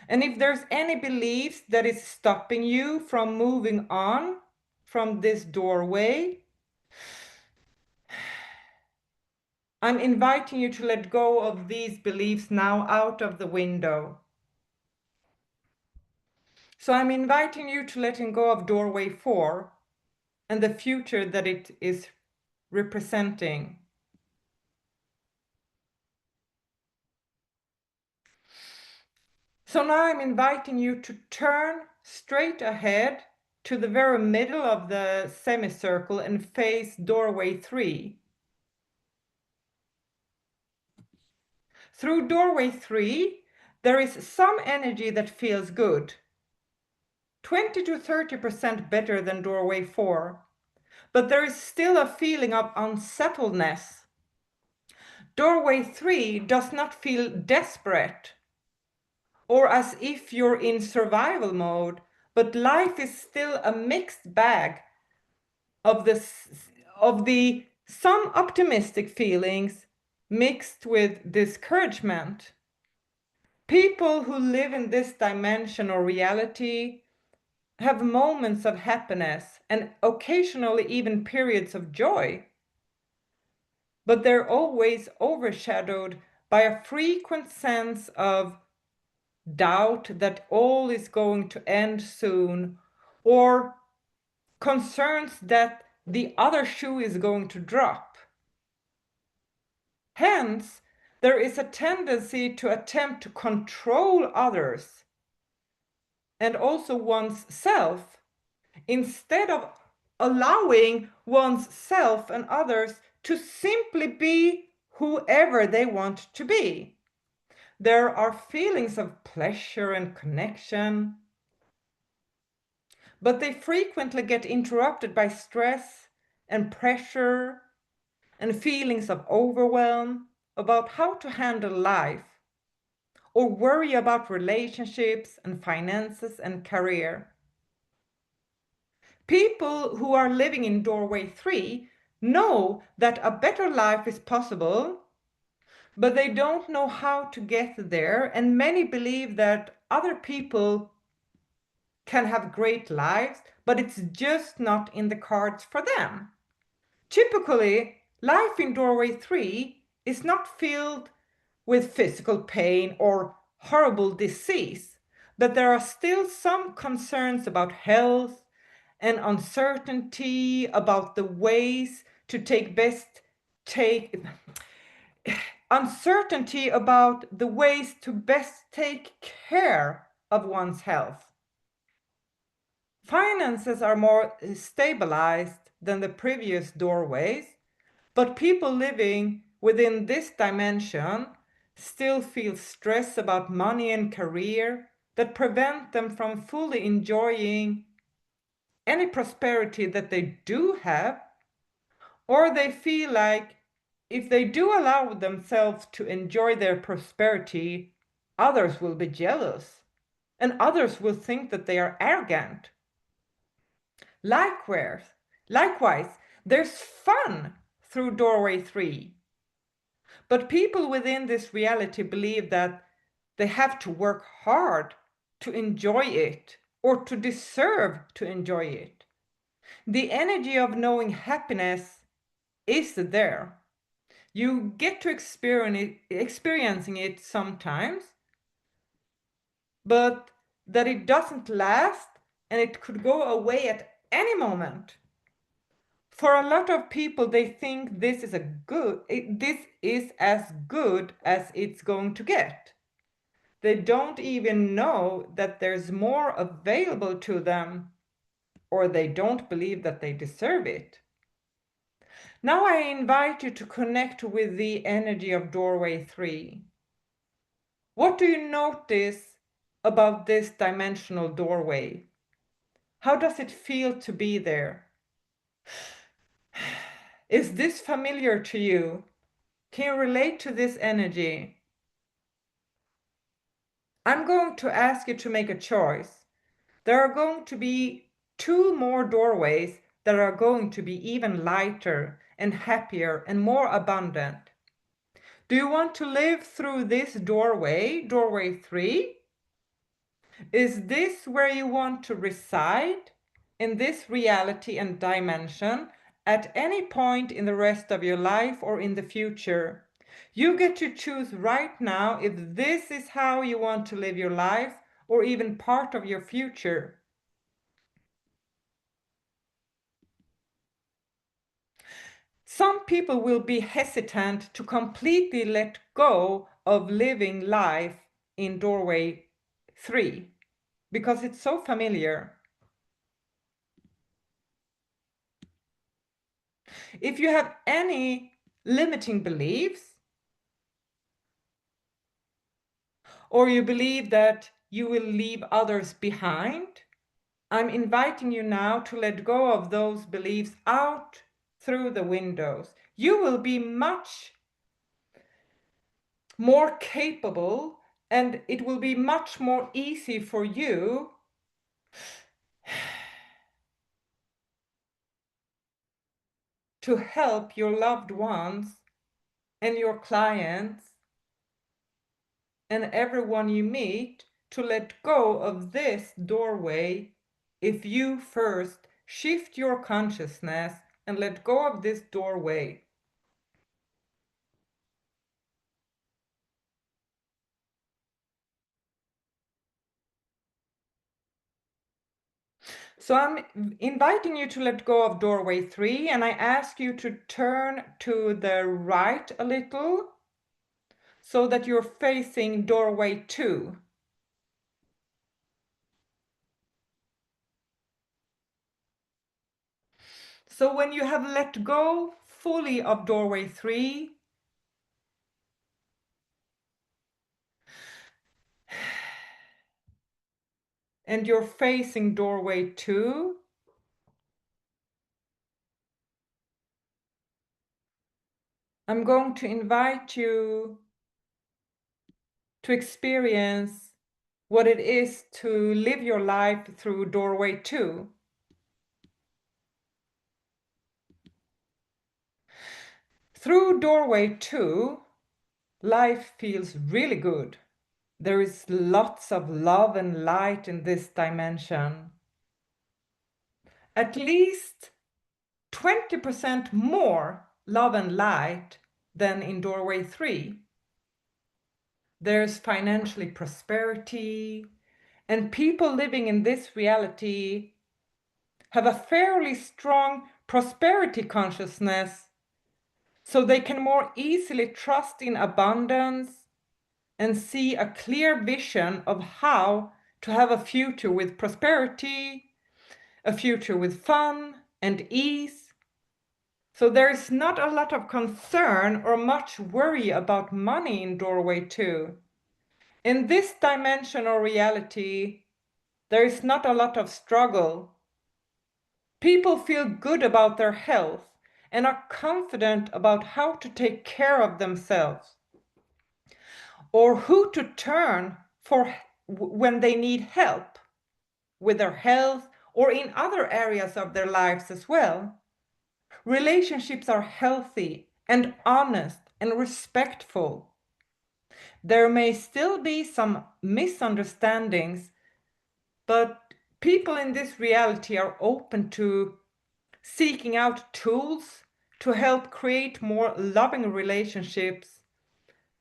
And if there's any beliefs that is stopping you from moving on from this doorway, I'm inviting you to let go of these beliefs now out of the window. So I'm inviting you to letting go of doorway 4 and the future that it is representing. So now I'm inviting you to turn straight ahead to the very middle of the semicircle and face doorway 3. Through doorway 3, there is some energy that feels good. 20 to 30% better than doorway 4. But there is still a feeling of unsettledness. Doorway 3 does not feel desperate or as if you're in survival mode, but life is still a mixed bag of the some optimistic feelings mixed with discouragement. People who live in this dimension or reality have moments of happiness and occasionally even periods of joy, but they're always overshadowed by a frequent sense of doubt that all is going to end soon, or concerns that the other shoe is going to drop. Hence, there is a tendency to attempt to control others and also one's self, instead of allowing one's self and others to simply be whoever they want to be. There are feelings of pleasure and connection, but they frequently get interrupted by stress and pressure and feelings of overwhelm about how to handle life, or worry about relationships and finances and career. People who are living in doorway 3 know that a better life is possible, but they don't know how to get there, and many believe that other people can have great lives, but it's just not in the cards for them. Typically, life in doorway 3 is not filled with physical pain or horrible disease, but there are still some concerns about health and uncertainty about the ways to uncertainty about the ways to best take care of one's health. Finances are more stabilized than the previous doorways, but people living within this dimension still feel stress about money and career that prevent them from fully enjoying any prosperity that they do have, or they feel like if they do allow themselves to enjoy their prosperity, others will be jealous and others will think that they are arrogant. Likewise, there's fun through doorway 3. But people within this reality believe that they have to work hard to enjoy it or to deserve to enjoy it. The energy of knowing happiness is there. You get to experiencing it sometimes, but that it doesn't last and it could go away at any moment. For a lot of people, they think this is as good as it's going to get. They don't even know that there's more available to them, or they don't believe that they deserve it. Now I invite you to connect with the energy of doorway 3. What do you notice about this dimensional doorway? How does it feel to be there? Is this familiar to you? Can you relate to this energy? I'm going to ask you to make a choice. There are going to be 2 more doorways that are going to be even lighter and happier and more abundant. Do you want to live through this doorway 3? Is this where you want to reside in this reality and dimension at any point in the rest of your life or in the future? You get to choose right now if this is how you want to live your life or even part of your future. Some people will be hesitant to completely let go of living life in doorway 3 because it's so familiar. If you have any limiting beliefs, or you believe that you will leave others behind, I'm inviting you now to let go of those beliefs out through the windows. You will be much more capable and it will be much more easy for you to help your loved ones and your clients and everyone you meet to let go of this doorway if you first shift your consciousness and let go of this doorway. So I'm inviting you to let go of doorway 3, and I ask you to turn to the right a little so that you're facing doorway 2. So when you have let go fully of doorway 3, and you're facing doorway 2. I'm going to invite you to experience what it is to live your life through doorway 2. Through doorway 2, life feels really good. There is lots of love and light in this dimension. At least 20% more love and light than in doorway 3. There's financially prosperity, and people living in this reality have a fairly strong prosperity consciousness, so they can more easily trust in abundance and see a clear vision of how to have a future with prosperity, a future with fun and ease. So there is not a lot of concern or much worry about money in doorway 2. In this dimension or reality, there is not a lot of struggle. People feel good about their health and are confident about how to take care of themselves, or who to turn for when they need help with their health or in other areas of their lives as well. Relationships are healthy and honest and respectful. There may still be some misunderstandings, but people in this reality are open to seeking out tools to help create more loving relationships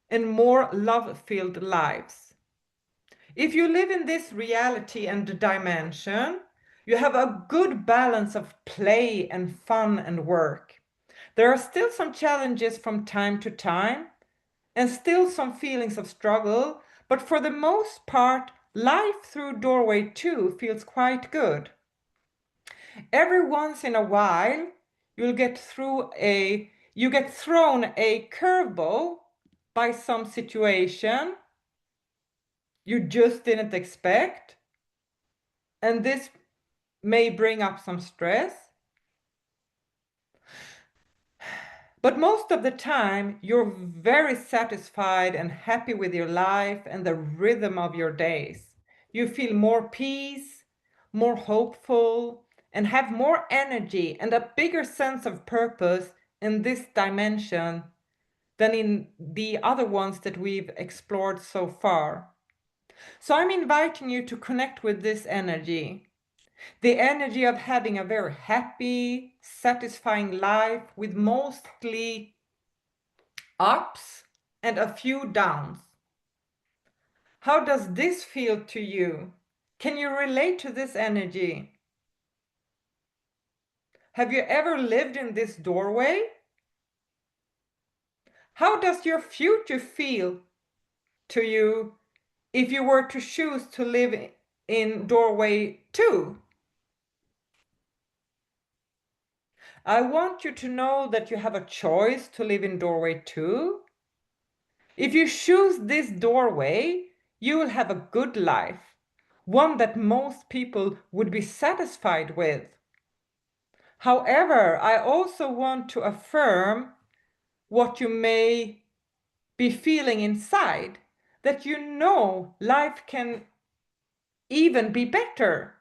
and more love-filled lives. If you live in this reality and dimension, you have a good balance of play and fun and work. There are still some challenges from time to time and still some feelings of struggle, but for the most part, life through doorway 2 feels quite good. Every once in a while, you get thrown a curveball by some situation you just didn't expect, and this may bring up some stress. But most of the time, you're very satisfied and happy with your life and the rhythm of your days. You feel more peace, more hopeful, and have more energy and a bigger sense of purpose in this dimension than in the other ones that we've explored so far. So I'm inviting you to connect with this energy. The energy of having a very happy, satisfying life with mostly ups and a few downs. How does this feel to you? Can you relate to this energy? Have you ever lived in this doorway? How does your future feel to you if you were to choose to live in doorway 2? I want you to know that you have a choice to live in doorway 2. If you choose this doorway, you will have a good life, one that most people would be satisfied with. However, I also want to affirm what you may be feeling inside, that you know life can even be better.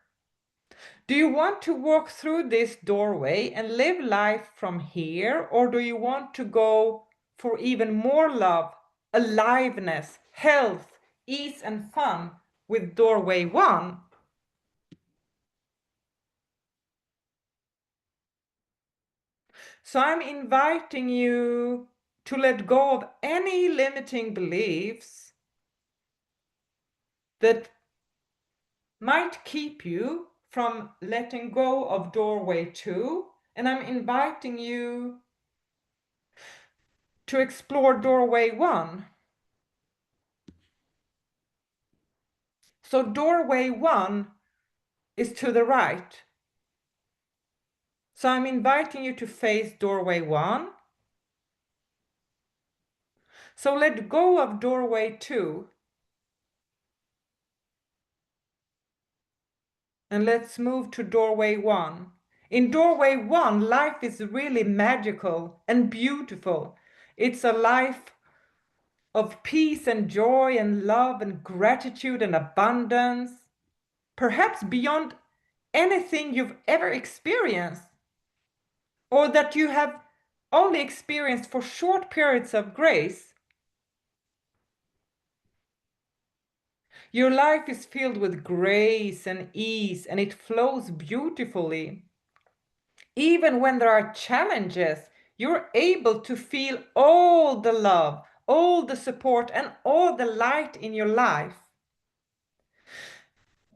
Do you want to walk through this doorway and live life from here, or do you want to go for even more love, aliveness, health, ease, and fun with doorway 1? So I'm inviting you to let go of any limiting beliefs that might keep you from letting go of doorway 2. And I'm inviting you to explore doorway 1. So doorway 1 is to the right. So I'm inviting you to face doorway 1. So let go of doorway 2. And let's move to doorway 1. In doorway 1, life is really magical and beautiful. It's a life of peace and joy and love and gratitude and abundance, perhaps beyond anything you've ever experienced, or that you have only experienced for short periods of grace. Your life is filled with grace and ease, and it flows beautifully. Even when there are challenges, you're able to feel all the love, all the support, and all the light in your life.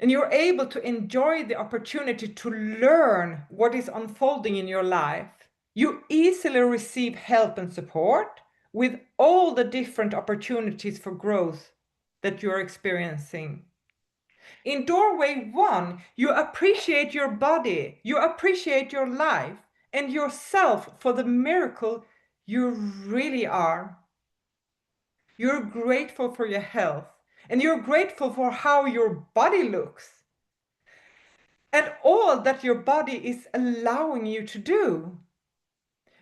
And you're able to enjoy the opportunity to learn what is unfolding in your life. You easily receive help and support with all the different opportunities for growth that you're experiencing. In doorway 1, you appreciate your body, you appreciate your life and yourself for the miracle you really are. You're grateful for your health, and you're grateful for how your body looks and all that your body is allowing you to do.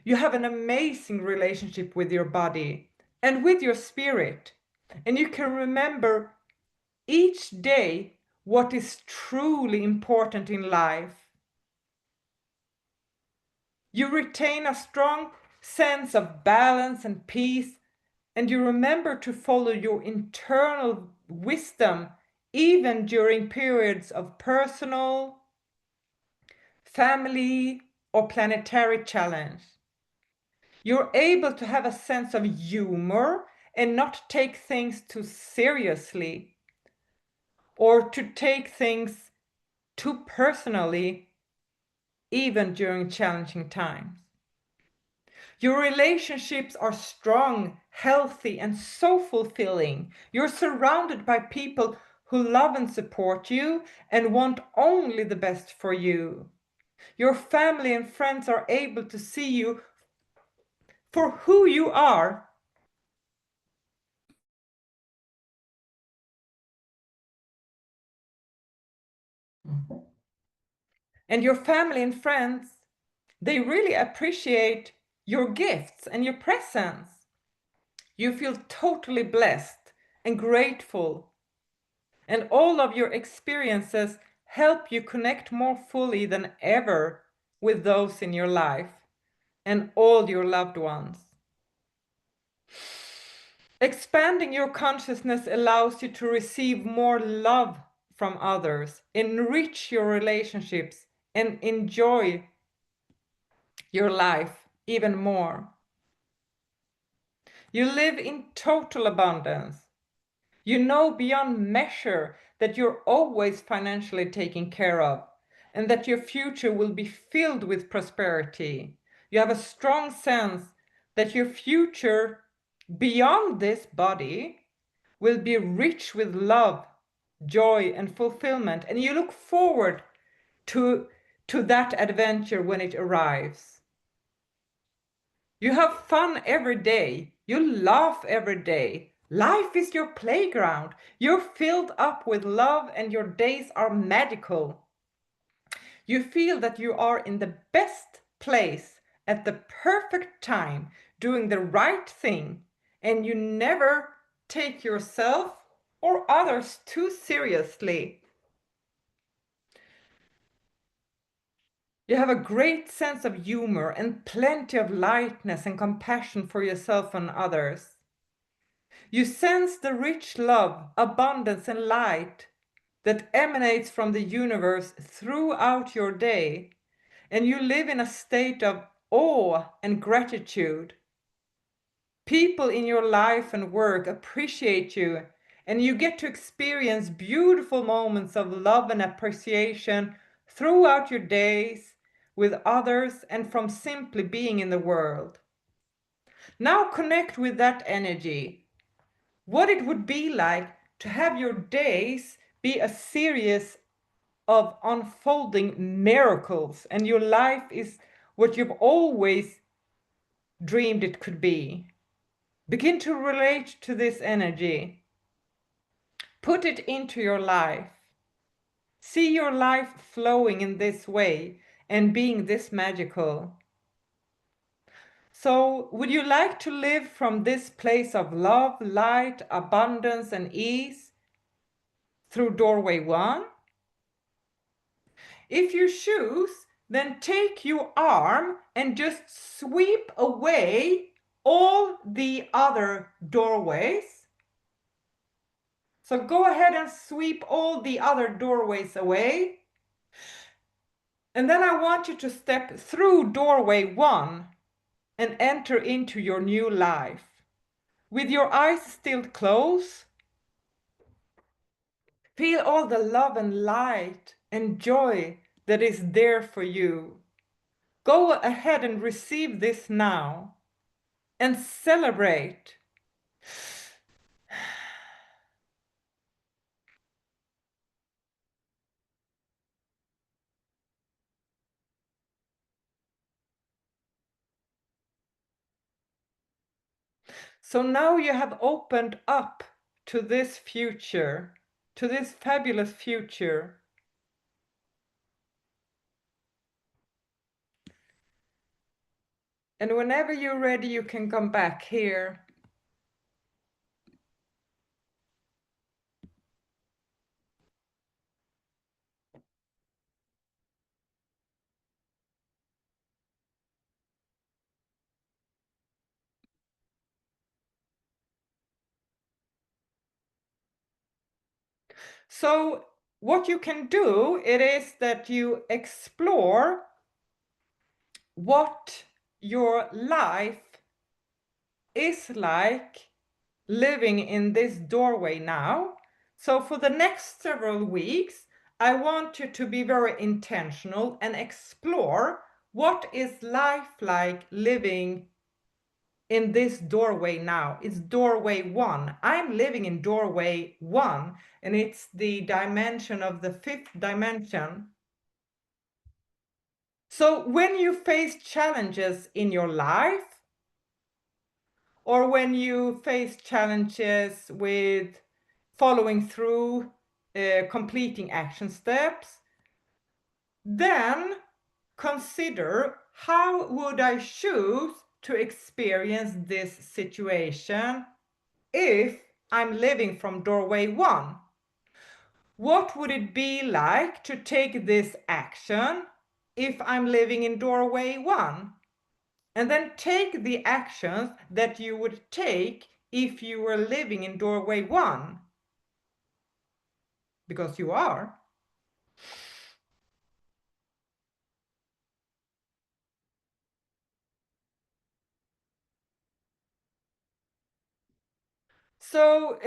You have an amazing relationship with your body and with your spirit, and you can remember each day what is truly important in life. You retain a strong sense of balance and peace, and you remember to follow your internal wisdom even during periods of personal, family, or planetary challenge. You're able to have a sense of humor and not take things too seriously or to take things too personally, even during challenging times. Your relationships are strong, healthy, and so fulfilling. You're surrounded by people who love and support you and want only the best for you. Your family and friends are able to see you for who you are. And your family and friends, they really appreciate your gifts and your presence. You feel totally blessed and grateful. And all of your experiences help you connect more fully than ever with those in your life and all your loved ones. Expanding your consciousness allows you to receive more love from others, enrich your relationships, and enjoy your life even more. You live in total abundance. You know beyond measure that you're always financially taken care of and that your future will be filled with prosperity. You have a strong sense that your future beyond this body will be rich with love, joy, and fulfillment, and you look forward to that adventure when it arrives. You have fun every day. You laugh every day. Life is your playground. You're filled up with love and your days are magical. You feel that you are in the best place at the perfect time, doing the right thing, and you never take yourself or others too seriously. You have a great sense of humor and plenty of lightness and compassion for yourself and others. You sense the rich love, abundance, and light that emanates from the universe throughout your day, and you live in a state of awe and gratitude. People in your life and work appreciate you, and you get to experience beautiful moments of love and appreciation throughout your days with others and from simply being in the world. Now connect with that energy. What it would be like to have your days be a series of unfolding miracles, and your life is what you've always dreamed it could be. Begin to relate to this energy. Put it into your life. See your life flowing in this way and being this magical. So, would you like to live from this place of love, light, abundance, and ease through doorway 1? If you choose, then take your arm and just sweep away all the other doorways. So go ahead and sweep all the other doorways away. And then I want you to step through doorway 1 and enter into your new life. With your eyes still closed, feel all the love and light and joy that is there for you. Go ahead and receive this now and celebrate. So now you have opened up to this future, to this fabulous future. And whenever you're ready, you can come back here. So what you can do, it is that you explore what your life is like living in this doorway now. So for the next several weeks, I want you to be very intentional and explore what is life like living in this doorway now. It's doorway 1. I'm living in doorway 1, and it's the dimension of the 5th dimension. So when you face challenges in your life, or when you face challenges with following through, completing action steps, then consider, how would I choose to experience this situation if I'm living from doorway 1? What would it be like to take this action if I'm living in doorway 1? And then take the actions that you would take if you were living in doorway 1. Because you are. So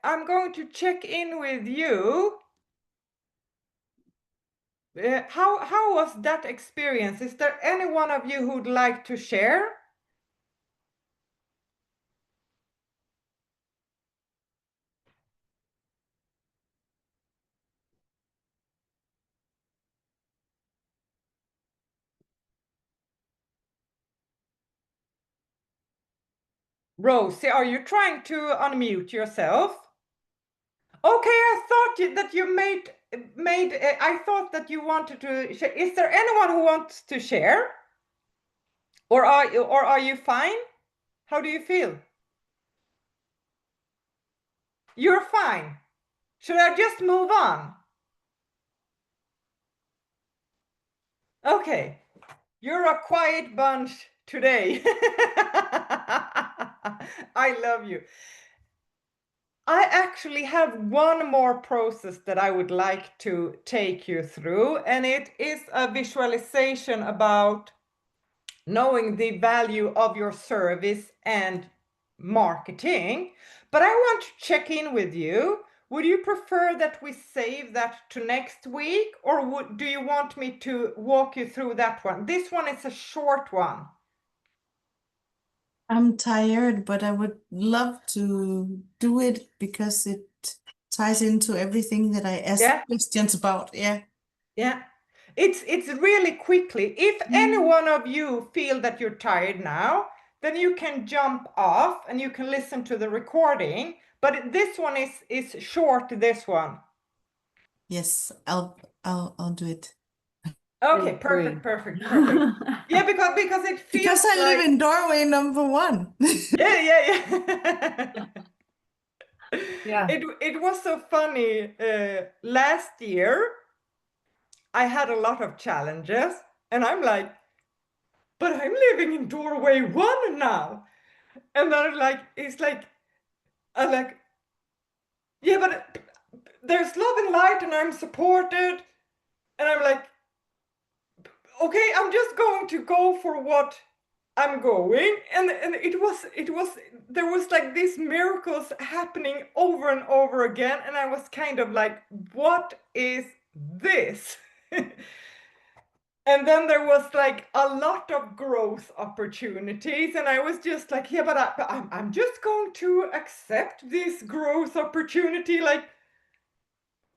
I'm going to check in with you. How was that experience? Is there any one of you who'd like to share? Rosie, are you trying to unmute yourself? Okay, I thought that you made. I thought that you wanted to share. Is there anyone who wants to share? Or are you fine? How do you feel? You're fine. Should I just move on? Okay, you're a quiet bunch today. I love you. I actually have one more process that I would like to take you through, and it is a visualization about knowing the value of your service and marketing. But I want to check in with you. Would you prefer that we save that to next week, or do you want me to walk you through that one? This one is a short one. I'm tired, but I would love to do it because it ties into everything that I asked questions about. Yeah. Yeah. It's really quickly. If any one of you feel that you're tired now, then you can jump off and you can listen to the recording. But this one is short, this one. Yes, I'll do it. Okay, Great. perfect. Yeah, because it feels Because I live like in doorway number 1. yeah. Yeah. It was so funny. Last year, I had a lot of challenges, and I'm like, but I'm living in doorway 1 now. And then it's like, I'm like, yeah, but there's love and light, and I'm supported. And I'm like, okay, I'm just going to go for what I'm going. And it was there was like these miracles happening over and over again, and I was kind of like, what is this? And then there was like a lot of growth opportunities, and I was just like, yeah, but I'm just going to accept this growth opportunity. Like,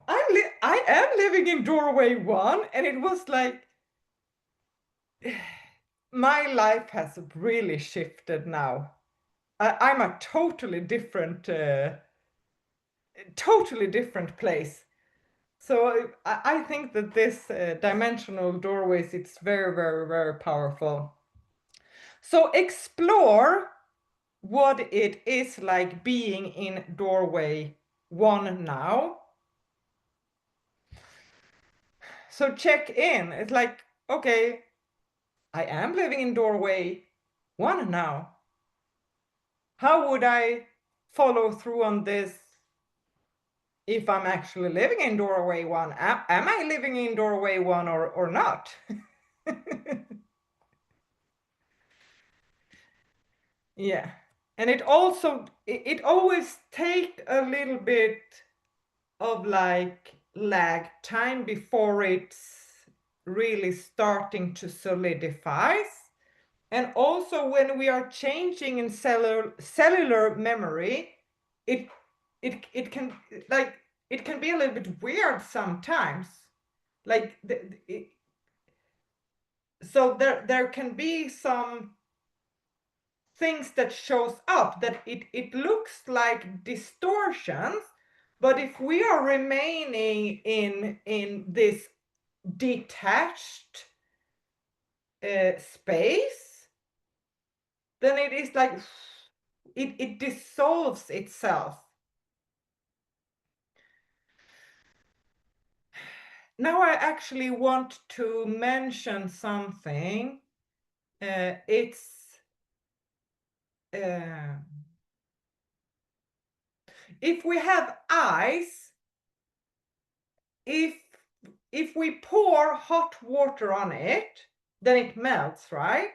I am living in doorway 1, and it was like my life has really shifted now. I'm a totally different place. So I think that this dimensional doorways, it's very powerful. So explore what it is like being in doorway 1 now. So check in. It's like, okay, I am living in doorway 1 now. How would I follow through on this if I'm actually living in doorway 1? Am I living in doorway 1 or not? Yeah. And it always take a little bit of like lag time before it's really starting to solidify. And also when we are changing in cellular memory, it can like it can be a little bit weird sometimes. Like so there can be some things that shows up that it looks like distortions, but if we are remaining in this detached space, then it is like it dissolves itself. Now I actually want to mention something. It's if we have ice, if we pour hot water on it, then it melts, right?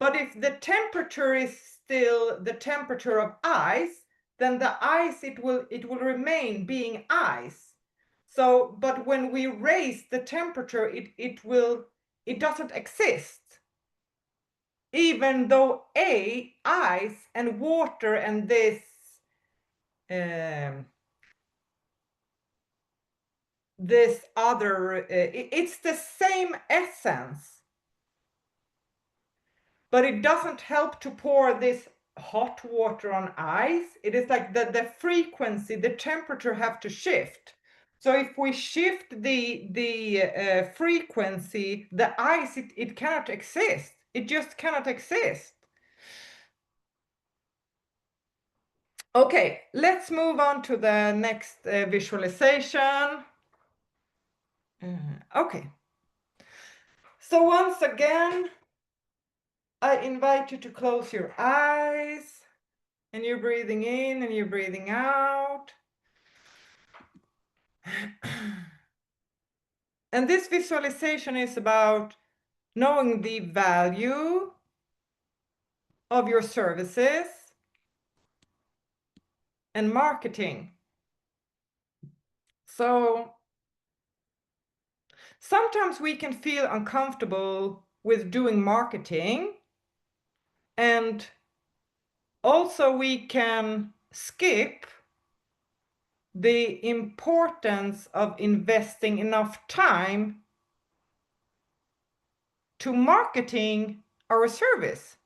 But if the temperature is still the temperature of ice, then the ice it will remain being ice. So, but when we raise the temperature, it doesn't exist. Even though ice and water and this this other, it's the same essence, but it doesn't help to pour this hot water on ice. It is like the frequency, the temperature have to shift. So if we shift the frequency, the ice, it cannot exist. It just cannot exist. Okay, let's move on to the next visualization. Okay. So once again, I invite you to close your eyes, and you're breathing in and you're breathing out. And this visualization is about knowing the value of your services and marketing. So sometimes we can feel uncomfortable with doing marketing, and also we can skip the importance of investing enough time to marketing our service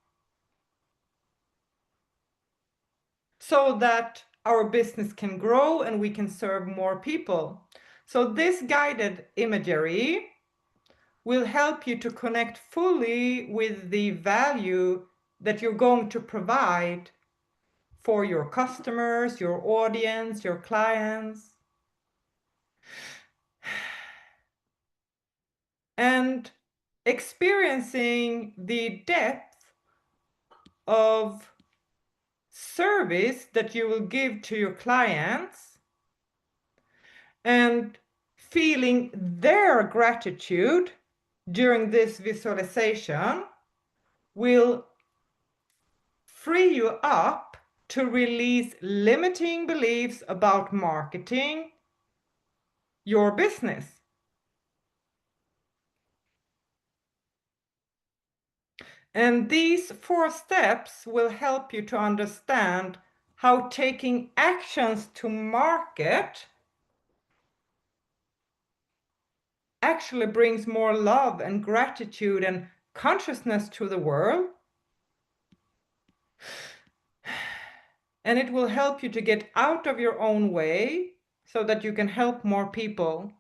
so that our business can grow and we can serve more people. So this guided imagery will help you to connect fully with the value that you're going to provide for your customers, your audience, your clients. And experiencing the depth of service that you will give to your clients and feeling their gratitude during this visualization will free you up to release limiting beliefs about marketing your business. And these 4 steps will help you to understand how taking actions to market actually brings more love and gratitude and consciousness to the world. And it will help you to get out of your own way so that you can help more people.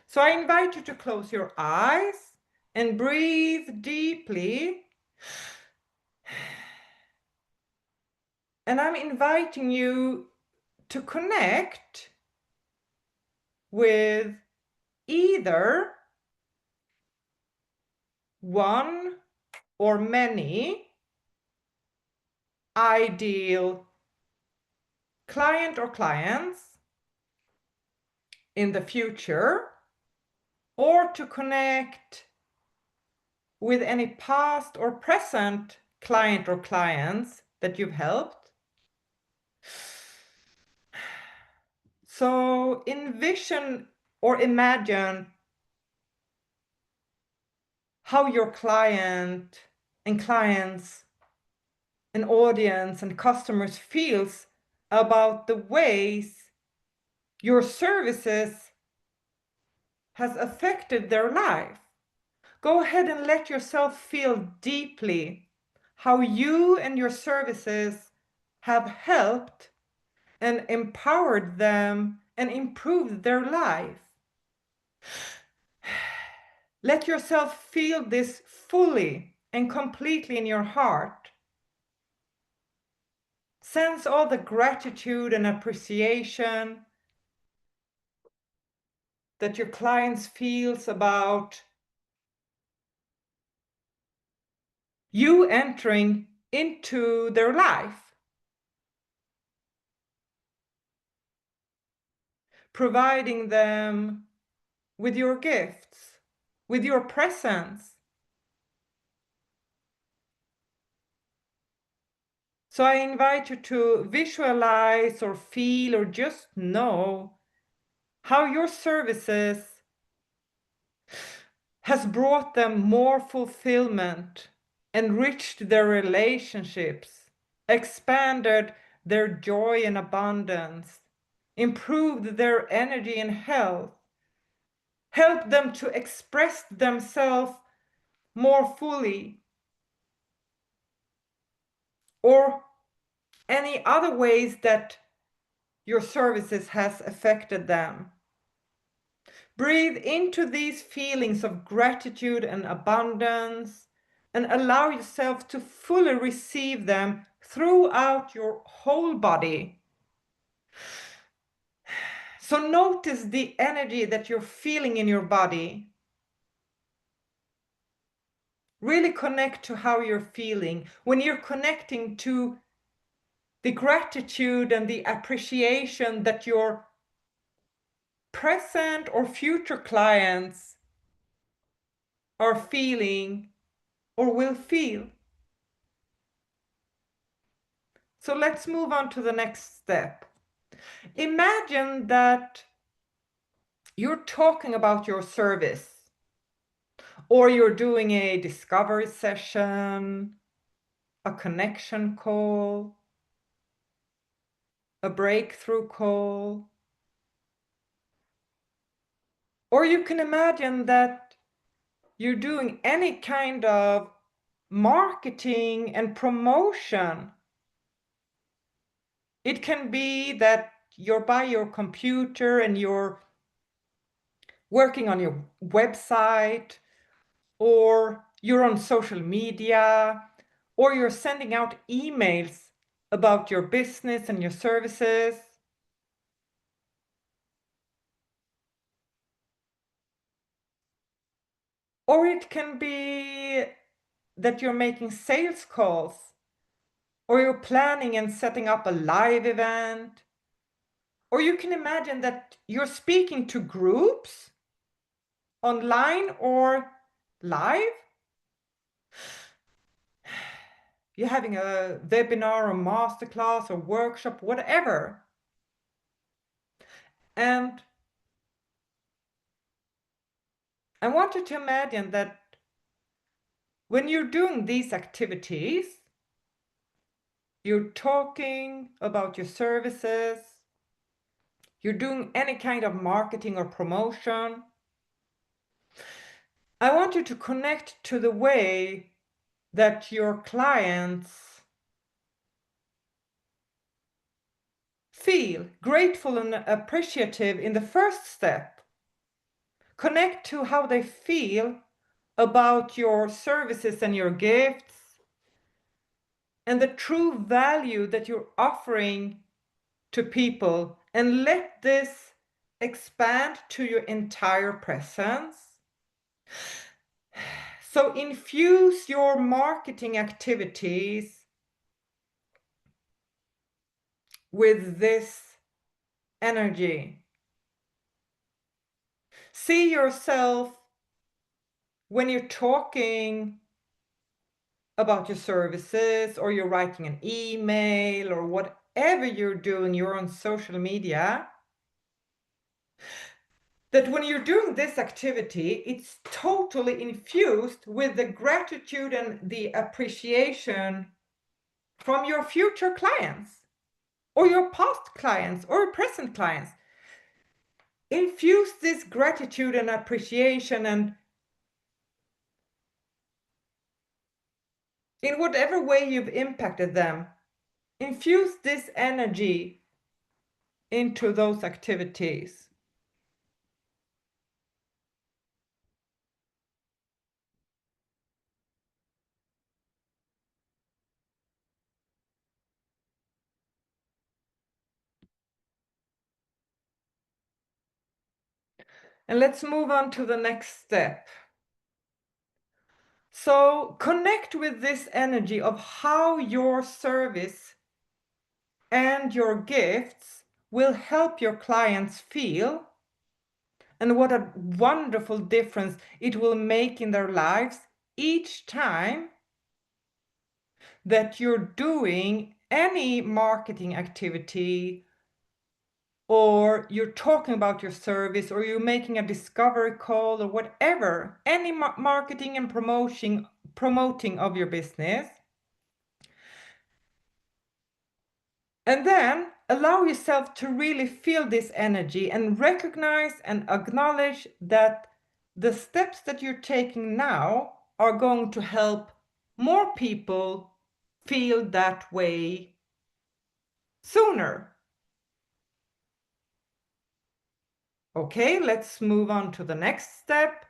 So I invite you to close your eyes and breathe deeply. And I'm inviting you to connect with either one or many ideal client or clients in the future, or to connect with any past or present client or clients that you've helped. So envision or imagine how your client and clients and audience and customers feels about the ways your services has affected their life. Go ahead and let yourself feel deeply how you and your services have helped and empowered them and improved their life. Let yourself feel this fully and completely in your heart. Sense all the gratitude and appreciation that your clients feels about you entering into their life, providing them with your gifts, with your presence. So I invite you to visualize or feel or just know how your services has brought them more fulfillment, enriched their relationships, expanded their joy and abundance, improved their energy and health, helped them to express themselves more fully, or any other ways that your services has affected them. Breathe into these feelings of gratitude and abundance and allow yourself to fully receive them throughout your whole body. So notice the energy that you're feeling in your body. Really connect to how you're feeling. When you're connecting to the gratitude and the appreciation that your present or future clients are feeling or will feel. So let's move on to the next step. Imagine that you're talking about your service, or you're doing a discovery session, a connection call, a breakthrough call. Or you can imagine that you're doing any kind of marketing and promotion. It can be that you're by your computer and you're working on your website, or you're on social media, or you're sending out emails about your business and your services. Or it can be that you're making sales calls, or you're planning and setting up a live event. Or you can imagine that you're speaking to groups online or live. You're having a webinar or masterclass or workshop, whatever. And I want you to imagine that when you're doing these activities, you're talking about your services, you're doing any kind of marketing or promotion. I want you to connect to the way that your clients feel grateful and appreciative in the first step. Connect to how they feel about your services and your gifts and the true value that you're offering to people, and let this expand to your entire presence. So infuse your marketing activities with this energy. See yourself when you're talking about your services, or you're writing an email, or whatever you're doing, you're on social media, that when you're doing this activity, it's totally infused with the gratitude and the appreciation from your future clients, or your past clients, or present clients. Infuse this gratitude and appreciation, and in whatever way you've impacted them, infuse this energy into those activities. And let's move on to the next step. So connect with this energy of how your service and your gifts will help your clients feel, and what a wonderful difference it will make in their lives each time that you're doing any marketing activity, or you're talking about your service, or you're making a discovery call, or whatever, any marketing and promoting of your business. And then allow yourself to really feel this energy and recognize and acknowledge that the steps that you're taking now are going to help more people feel that way sooner. Okay, let's move on to the next step.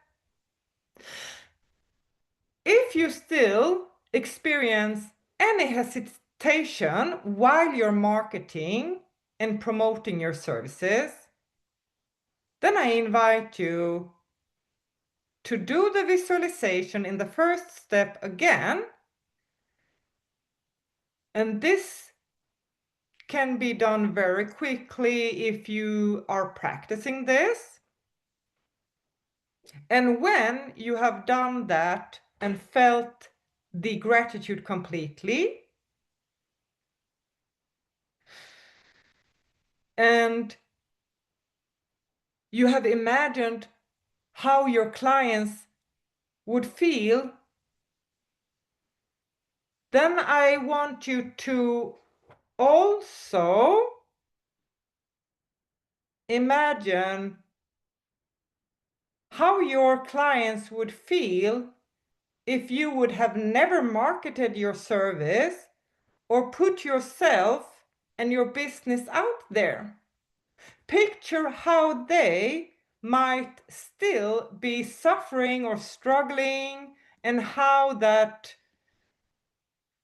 If you still experience any hesitation while you're marketing and promoting your services, then I invite you to do the visualization in the first step again. And this can be done very quickly if you are practicing this. And when you have done that and felt the gratitude completely, and you have imagined how your clients would feel, then I want you to also imagine how your clients would feel if you would have never marketed your service or put yourself and your business out there. Picture how they might still be suffering or struggling, and how that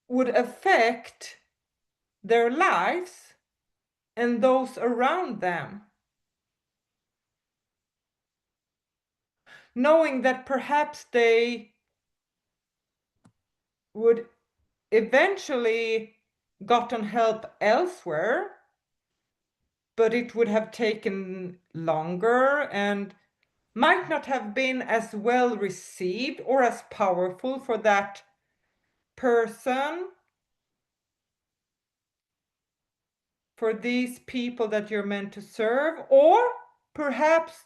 would affect their lives and those around them. Knowing that perhaps they would eventually gotten help elsewhere, but it would have taken longer and might not have been as well received or as powerful for that person, for these people that you're meant to serve, or perhaps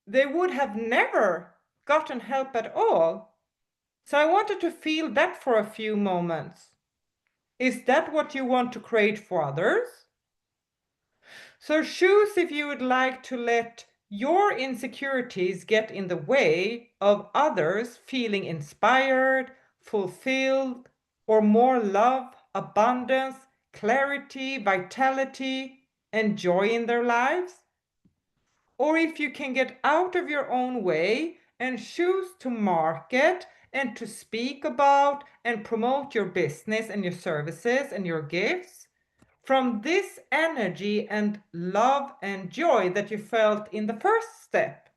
they would have never gotten help at all. So I wanted to feel that for a few moments. Is that what you want to create for others? So choose if you would like to let your insecurities get in the way of others feeling inspired, fulfilled, or more love, abundance, clarity, vitality, and joy in their lives. Or if you can get out of your own way and choose to market and to speak about and promote your business and your services and your gifts from this energy and love and joy that you felt in the first step.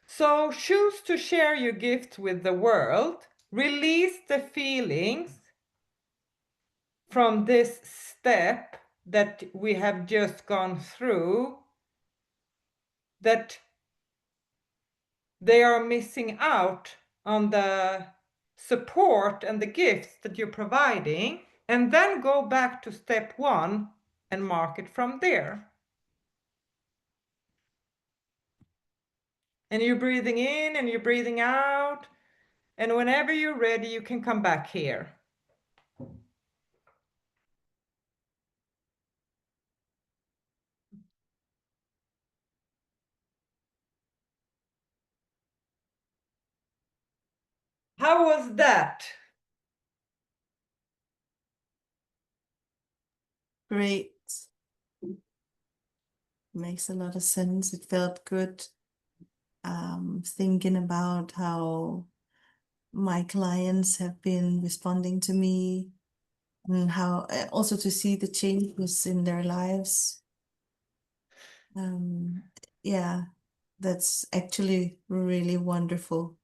So choose to share your gift with the world, release the feelings from this step that we have just gone through, that they are missing out on the support and the gifts that you're providing, and then go back to step one and market from there. And you're breathing in and you're breathing out. And whenever you're ready, you can come back here. How was that? Great. Makes a lot of sense. It felt good. Thinking about how my clients have been responding to me, and how also to see the changes in their lives. Yeah, that's actually really wonderful.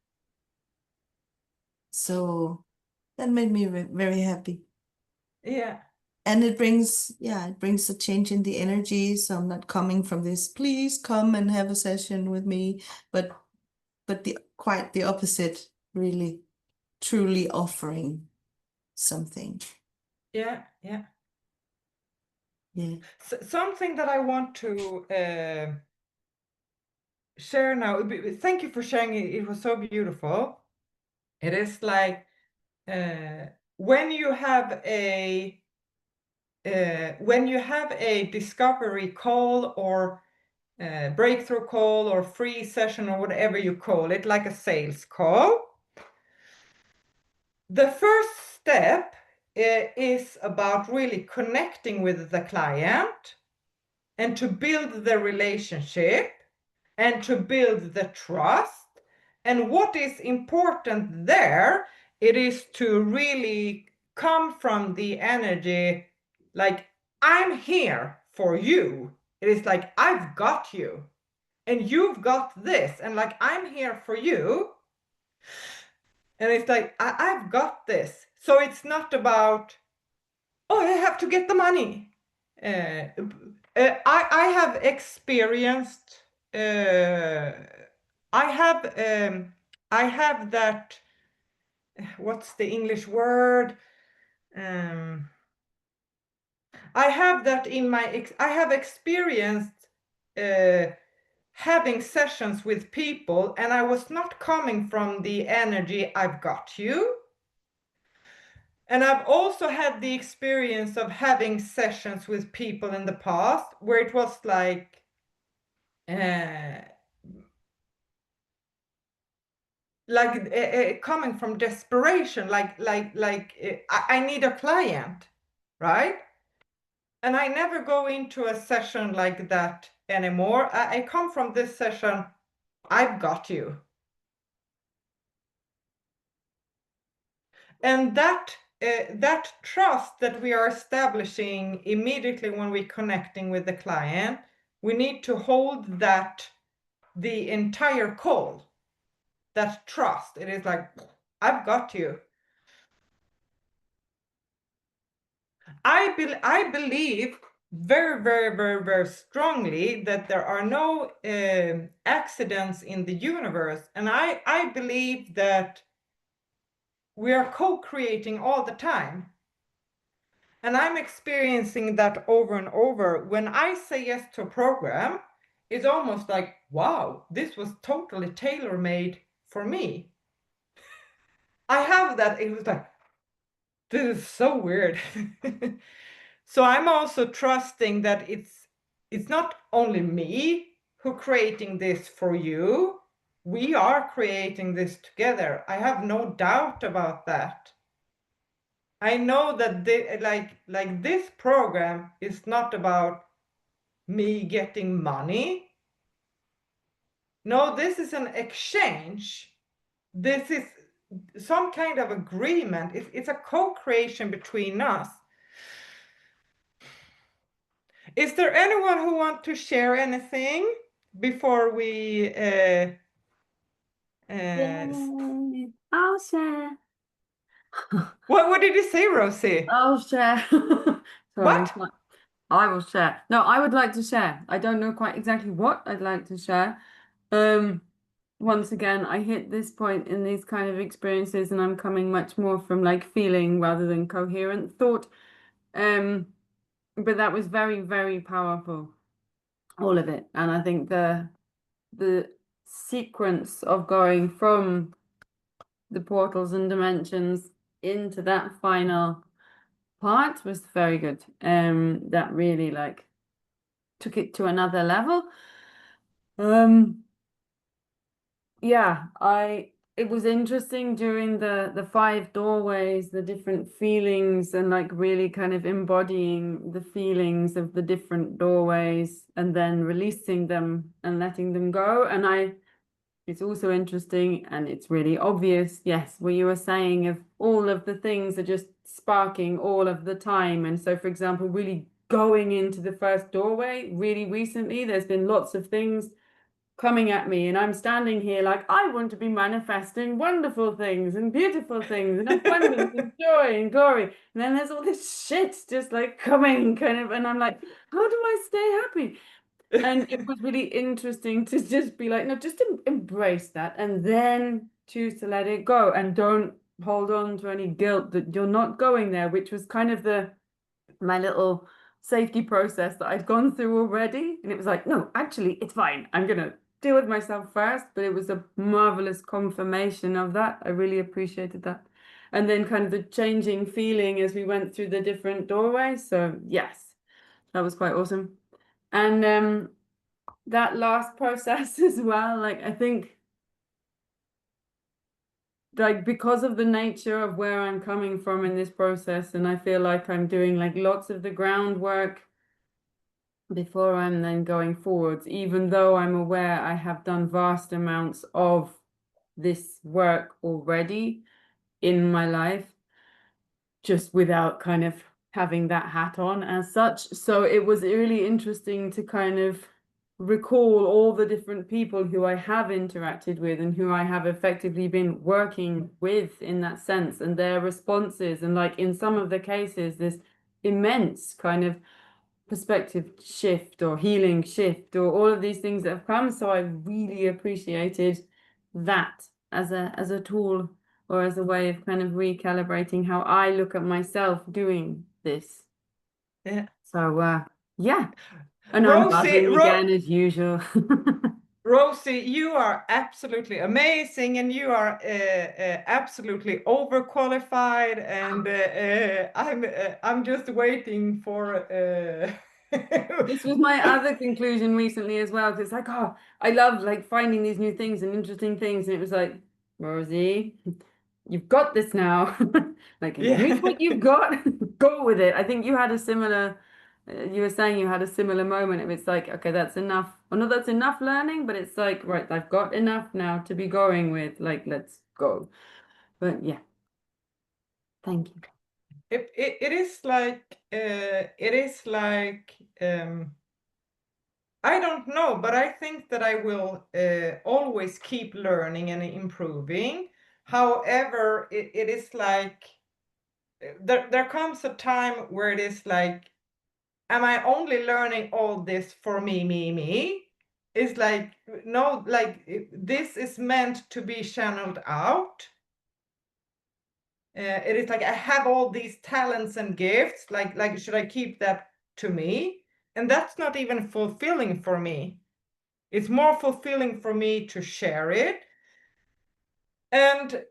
So that made me very happy. Yeah. And it brings a change in the energy. So I'm not coming from this, please come and have a session with me, but quite the opposite, really, truly offering something. Yeah, yeah. Yeah. Something that I want to share now. Thank you for sharing it. It was so beautiful. It is like when you have a discovery call or breakthrough call or free session or whatever you call it, like a sales call. The first step is about really connecting with the client and to build the relationship and to build the trust. And what is important there, it is to really come from the energy like, I'm here for you. It is like, I've got you and you've got this, and like, I'm here for you. And it's like, I've got this. So it's not about, oh, I have to get the money. I have experienced, I have that, what's the English word? I have that in my, I have experienced having sessions with people, and I was not coming from the energy, I've got you. And I've also had the experience of having sessions with people in the past where it was like, coming from desperation, I need a client, right? And I never go into a session like that anymore. I come from this session, I've got you. And that trust that we are establishing immediately when we're connecting with the client, we need to hold that the entire call. That trust. It is like, I've got you. I believe very, very, very, very strongly that there are no accidents in the universe. And I believe that we are co-creating all the time. And I'm experiencing that over and over. When I say yes to a program, it's almost like, wow, this was totally tailor-made for me. I have that. It was like, this is so weird. So I'm also trusting that it's not only me who creating this for you. We are creating this together. I have no doubt about that. I know that like this program is not about me getting money. No, this is an exchange. This is some kind of agreement. It's a co-creation between us. Is there anyone who want to share anything before we I'll share. what did you say, Rosie? I'll share. Sorry. What? I will share. No, I would like to share. I don't know quite exactly what I'd like to share. Once again, I hit this point in these kind of experiences, and I'm coming much more from like feeling rather than coherent thought. But that was very, very powerful, all of it. And I think the sequence of going from the portals and dimensions into that final part was very good. That really like took it to another level. Yeah, it was interesting during the 5 doorways, the different feelings, and like really kind of embodying the feelings of the different doorways and then releasing them and letting them go. And it's also interesting, and it's really obvious, yes, what you were saying of all of the things are just sparking all of the time. And so, for example, really going into the first doorway really recently, there's been lots of things coming at me, and I'm standing here like, I want to be manifesting wonderful things and beautiful things and abundance and joy and glory. And then there's all this shit just like coming kind of, and I'm like, how do I stay happy? And it was really interesting to just be like, no, just to embrace that and then choose to let it go, and don't hold on to any guilt that you're not going there, which was kind of my little safety process that I'd gone through already. And it was like, no, actually, it's fine. I'm going to deal with myself first. But it was a marvelous confirmation of that. I really appreciated that. And then kind of the changing feeling as we went through the different doorways. So yes, that was quite awesome. And that last process as well, like I think like because of the nature of where I'm coming from in this process, and I feel like I'm doing like lots of the groundwork before I'm then going forwards, even though I'm aware I have done vast amounts of this work already in my life, just without kind of having that hat on as such. So it was really interesting to kind of recall all the different people who I have interacted with and who I have effectively been working with in that sense, and their responses, and like in some of the cases this immense kind of perspective shift or healing shift or all of these things that have come. So I really appreciated that as a tool or as a way of kind of recalibrating how I look at myself doing this. Yeah. So yeah. And Rosie, I'm buzzing again as usual. Rosie, you are absolutely amazing, and you are absolutely overqualified. And I'm just waiting for. This was my other conclusion recently as well, because like, oh, I love like finding these new things and interesting things, and it was like, Rosie, you've got this now. Like, Yeah. use what you've got, go with it. I think you had a similar you were saying you had a similar moment. It's like, okay, that's enough. Or not that's enough learning, but it's like, right, I've got enough now to be going with. Like, let's go. But yeah, thank you. It is like I don't know, but I think that I will always keep learning and improving. However, it is like there comes a time where it is like, am I only learning all this for me? It's like, no, like this is meant to be channeled out. It is like I have all these talents and gifts, like should I keep that to me? And that's not even fulfilling for me. It's more fulfilling for me to share it. And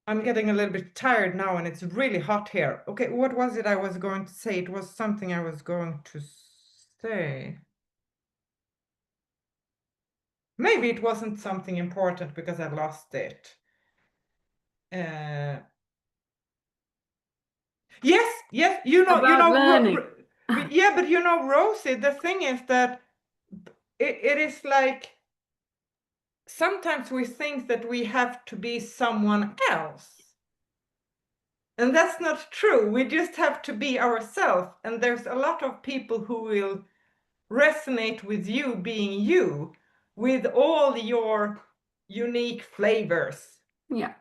I'm getting a little bit tired now and it's really hot here. Okay, what was it I was going to say? It was something I was going to say. Maybe it wasn't something important because I lost it. Yes, you know, About learning. Yeah, but you know, Rosie, the thing is that it is like sometimes we think that we have to be someone else. And that's not true. We just have to be ourselves. And there's a lot of people who will resonate with you being you, with all your unique flavors. Yeah.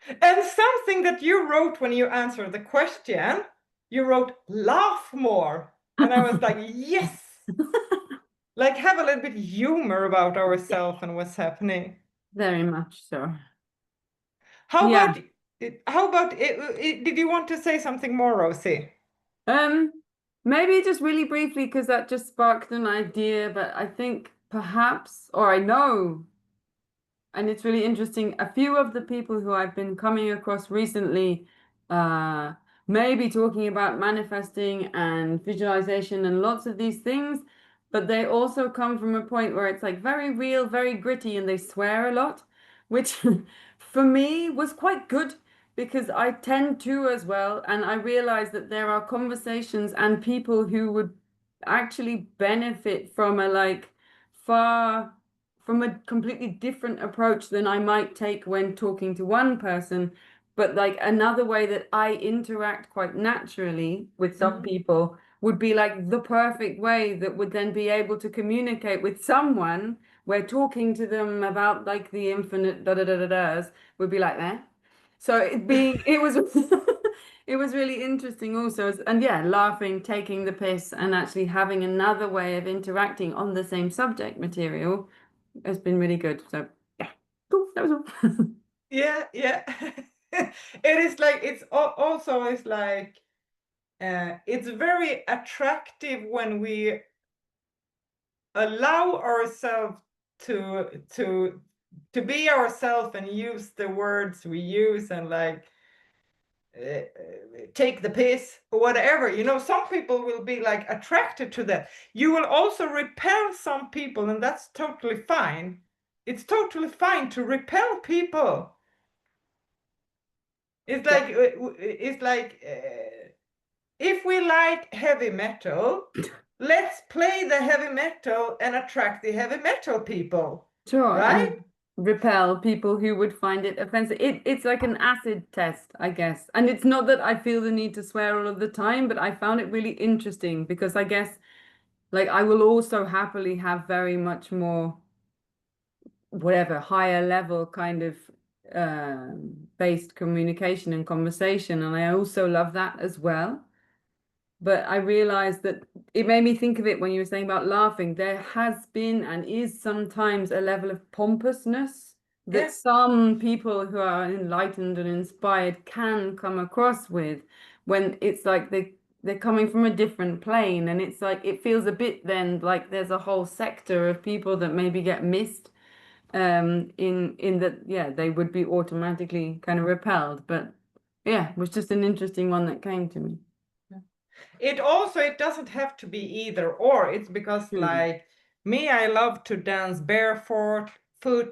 And something that you wrote when you answered the question, you wrote laugh more. And I was like, yes. Like have a little bit humor about ourselves and what's happening. Very much so. How Yeah. about it, did you want to say something more, Rosie? Maybe just really briefly, because that just sparked an idea, but I think perhaps, or I know, and it's really interesting, a few of the people who I've been coming across recently, maybe talking about manifesting and visualization and lots of these things, but they also come from a point where it's like very real, very gritty, and they swear a lot, which for me was quite good because I tend to as well. And I realize that there are conversations and people who would actually benefit from a like far from a completely different approach than I might take when talking to one person. But like another way that I interact quite naturally with some people would be like the perfect way that would then be able to communicate with someone where talking to them about like the infinite da da da da da's would be like that. So it was it was really interesting also, and yeah, laughing, taking the piss, and actually having another way of interacting on the same subject material has been really good. So yeah, cool. That was all. Yeah. It is like also it's like it's very attractive when we allow ourselves to be ourselves and use the words we use and like take the piss or whatever. You know, some people will be like attracted to that. You will also repel some people, and that's totally fine. It's totally fine to repel people. It's like if we like heavy metal, let's play the heavy metal and attract the heavy metal people. Sure, right? and repel people who would find it offensive. It's like an acid test, I guess. And it's not that I feel the need to swear all of the time, but I found it really interesting because I guess like I will also happily have very much more whatever higher level kind of based communication and conversation, and I also love that as well. But I realized that it made me think of it when you were saying about laughing. There has been and is sometimes a level of pompousness that Yeah. some people who are enlightened and inspired can come across with when it's like they're coming from a different plane, and it's like it feels a bit then like there's a whole sector of people that maybe get missed in that, yeah, they would be automatically kind of repelled. But yeah, it was just an interesting one that came to me. It doesn't have to be either or. It's because like me, I love to dance barefoot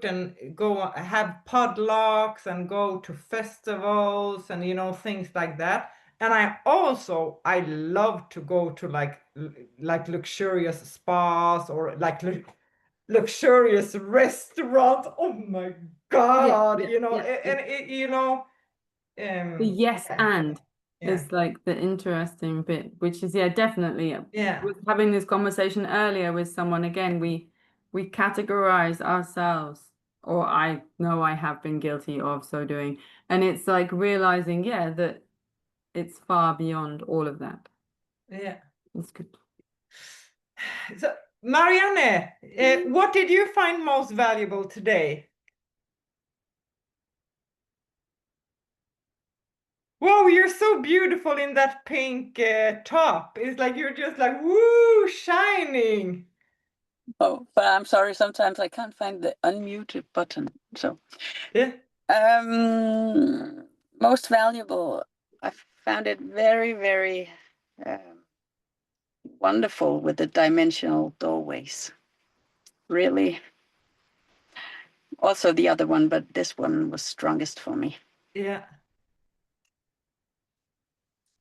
and go have podlocks and go to festivals and you know things like that. And I love to go to like luxurious spas or like luxurious restaurants. Oh my God, yeah, yeah, yeah. and it, you know, The yes and yeah, is like the interesting bit, which is definitely. I yeah, was having this conversation earlier with someone again. We categorize ourselves, or I know I have been guilty of so doing, and it's like realizing, that it's far beyond all of that. yeah. It's good. So, Marianne, what did you find most valuable today? Whoa, you're so beautiful in that pink top. It's like you're just like, woo, shining. Oh, but I'm sorry, sometimes I can't find the unmuted button. So, Yeah. most valuable, I found it very, very wonderful with the dimensional doorways. Really. Also the other one, but this one was strongest for me. Yeah.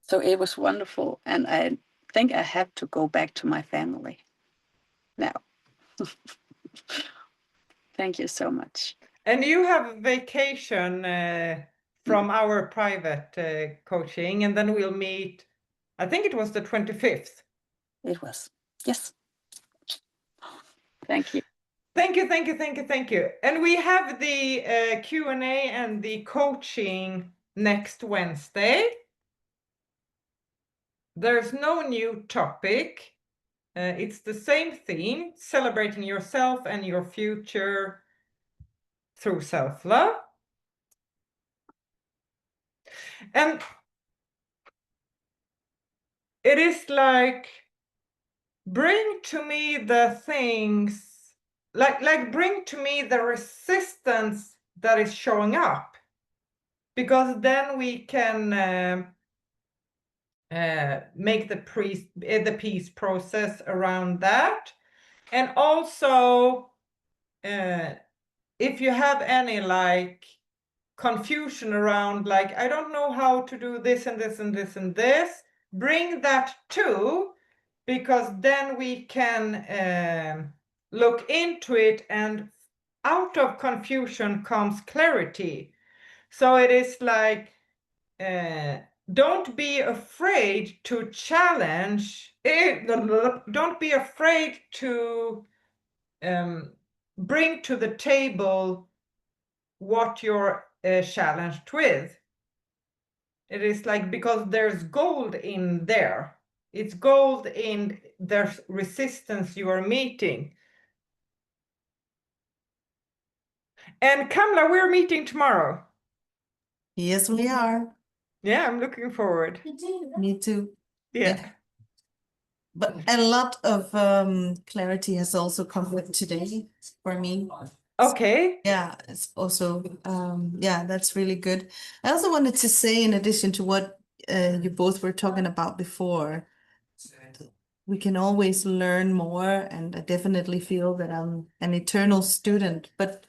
So it was wonderful. And I think I have to go back to my family now. Thank you so much. And you have a vacation from our private coaching, and then we'll meet, I think it was the 25th. It was. Yes. Thank you. Thank you, thank you, thank you, thank you. And we have the Q&A and the coaching next Wednesday. There's no new topic. It's the same theme, celebrating yourself and your future through self-love. And it is like, bring to me the things, like bring to me the resistance that is showing up, because then we can make the peace process around that. And also, if you have any like confusion around like, I don't know how to do this and this and this and this, bring that too, because then we can look into it, and out of confusion comes clarity. So it is like, don't be afraid to challenge it, don't be afraid to bring to the table what you're challenged with. It is like, because there's gold in there. It's gold in the resistance you are meeting. And Kamla, we're meeting tomorrow. Yes, we are. Yeah, I'm looking forward. Me too. Yeah. But a lot of clarity has also come with today for me. Okay. Yeah, it's also yeah, that's really good. I also wanted to say, in addition to what you both were talking about before, we can always learn more, and I definitely feel that I'm an eternal student. But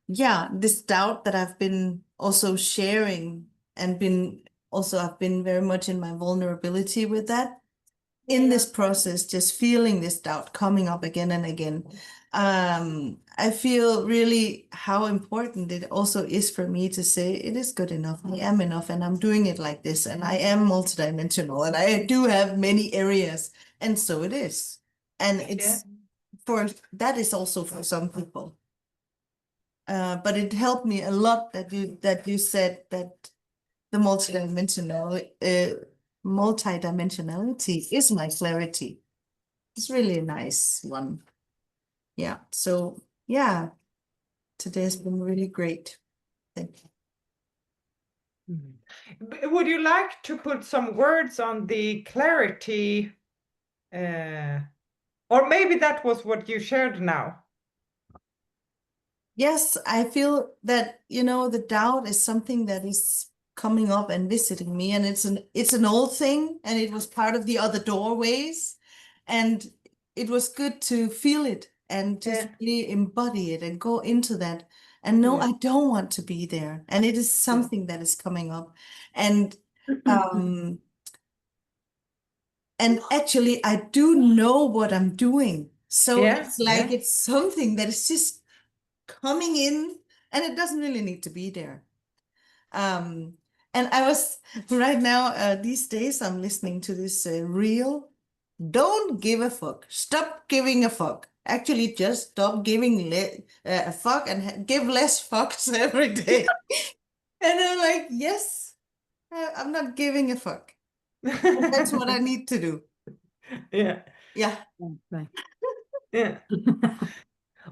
yeah, this doubt that I've been also sharing and I've been very much in my vulnerability with that. In this process, just feeling this doubt coming up again and again, I feel really how important it also is for me to say it is good enough, I am enough, and I'm doing it like this, and I am multidimensional, and I do have many areas, and so it is. And it's that is also for some people. But it helped me a lot that you said that the multidimensionality is my clarity. It's really a nice one. Yeah. So yeah, today has been really great. Thank you. Would you like to put some words on the clarity? Or maybe that was what you shared now. Yes, I feel that, the doubt is something that is coming up and visiting me, and it's an old thing, and it was part of the other doorways, and it was good to feel it and just really embody it and go into that and know I don't want to be there, and it is something that is coming up, and And actually, I do know what I'm doing. So Yeah, it's like yeah. it's something that is just coming in, and it doesn't really need to be there. And I was right now, these days, I'm listening to this reel. Don't give a fuck. Stop giving a fuck. Actually, just stop giving a fuck and give less fucks every day. And I'm like, yes, I'm not giving a fuck. That's what I need to do. Yeah, Yeah. Right. yeah.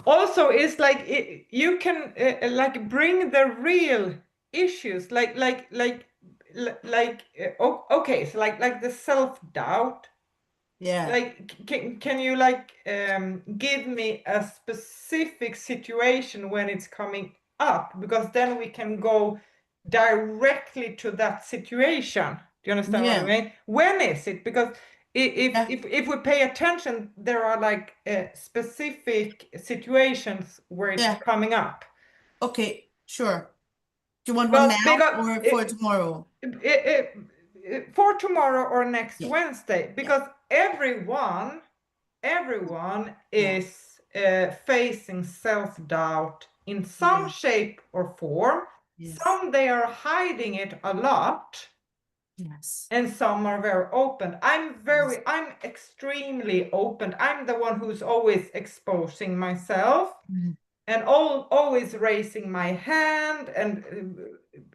Also, it's like you can like bring the real issues, okay, so like the self-doubt. Yeah. Like, can you like give me a specific situation when it's coming up? Because then we can go directly to that situation. Do you understand what I Yeah. mean? When is it? Because Yeah. if we pay attention, there are like specific situations where it's Yeah. coming up. Okay, sure. Do you want one now or for tomorrow? For tomorrow or next Yeah. Wednesday, because everyone Yeah. is facing self-doubt in some Yeah. shape or form. Yes. Some they are hiding it a lot, Yes. and some are very open. I'm extremely open. I'm the one who's always exposing myself Mhm. and always raising my hand, and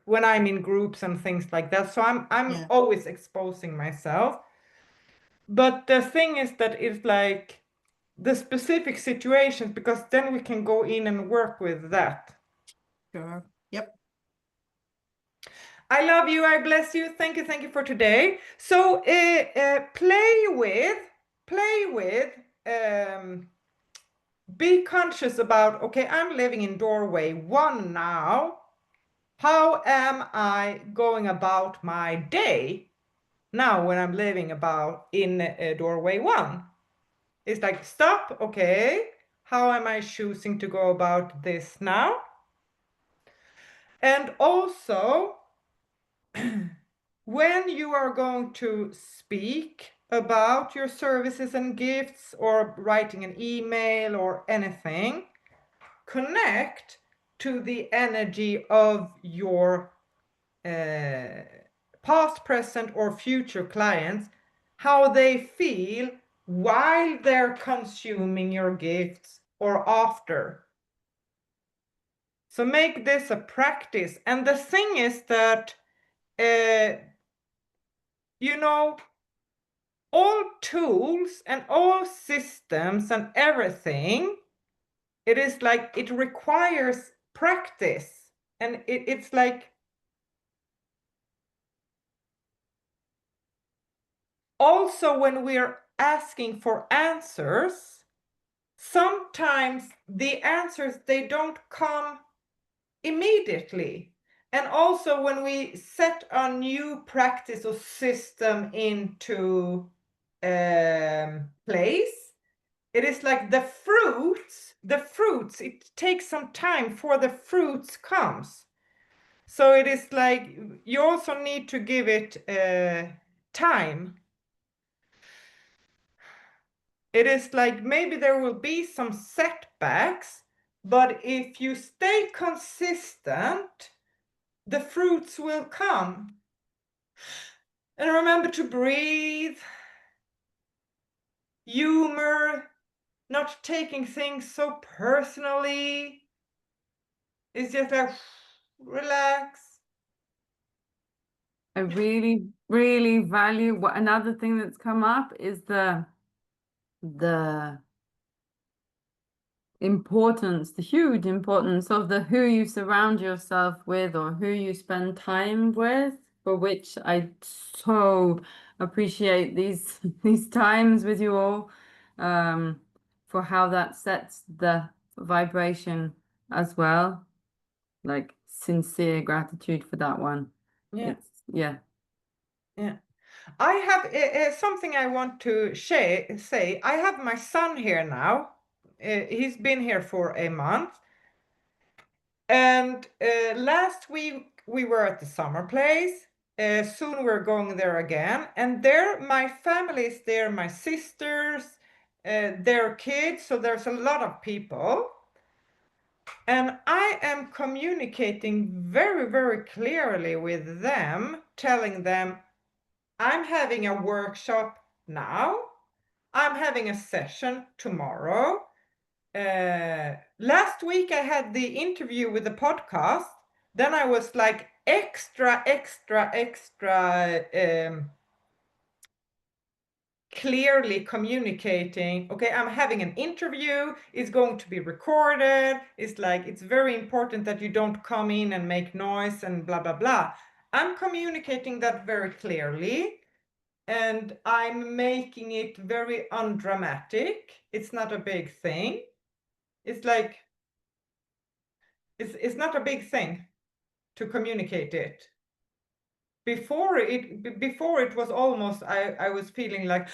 when I'm in groups and things like that. So I'm Yeah. always exposing myself. But the thing is that it's like the specific situations, because then we can go in and work with that. Sure. Yep. I love you. I bless you. Thank you for today. So play with, be conscious about, okay, I'm living in doorway 1 now. How am I going about my day now when I'm living about in doorway 1? It's like, stop, okay, how am I choosing to go about this now? And also, when you are going to speak about your services and gifts, or writing an email or anything, connect to the energy of your past, present, or future clients, how they feel while they're consuming your gifts or after. So make this a practice. And the thing is that, you know, all tools and all systems and everything, it is like it requires practice. And it's like, also when we're asking for answers, sometimes the answers, they don't come immediately. And also when we set a new practice or system into place, it is like the fruits, it takes some time for the fruits comes. So it is like you also need to give it time. It is like maybe there will be some setbacks, but if you stay consistent, the fruits will come. And remember to breathe, humor, not taking things so personally. It's just like, relax. I really, really value what another thing that's come up is the importance, the huge importance of the who you surround yourself with or who you spend time with, for which I so appreciate these times with you all, for how that sets the vibration as well. Like sincere gratitude for that one. Yeah. It's yeah. Yeah. I have something I want to say. I have my son here now. He's been here for a month. And last week we were at the summer place. Soon we're going there again, and there my family is there, my sisters, their kids, so there's a lot of people. And I am communicating very, very clearly with them, telling them, I'm having a workshop now. I'm having a session tomorrow. Last week I had the interview with the podcast. Then I was like extra clearly communicating, okay, I'm having an interview, it's going to be recorded, it's like, it's very important that you don't come in and make noise and blah, blah, blah. I'm communicating that very clearly, and I'm making it very undramatic. It's not a big thing. It's like, it's not a big thing to communicate it. Before it was almost, I was feeling like,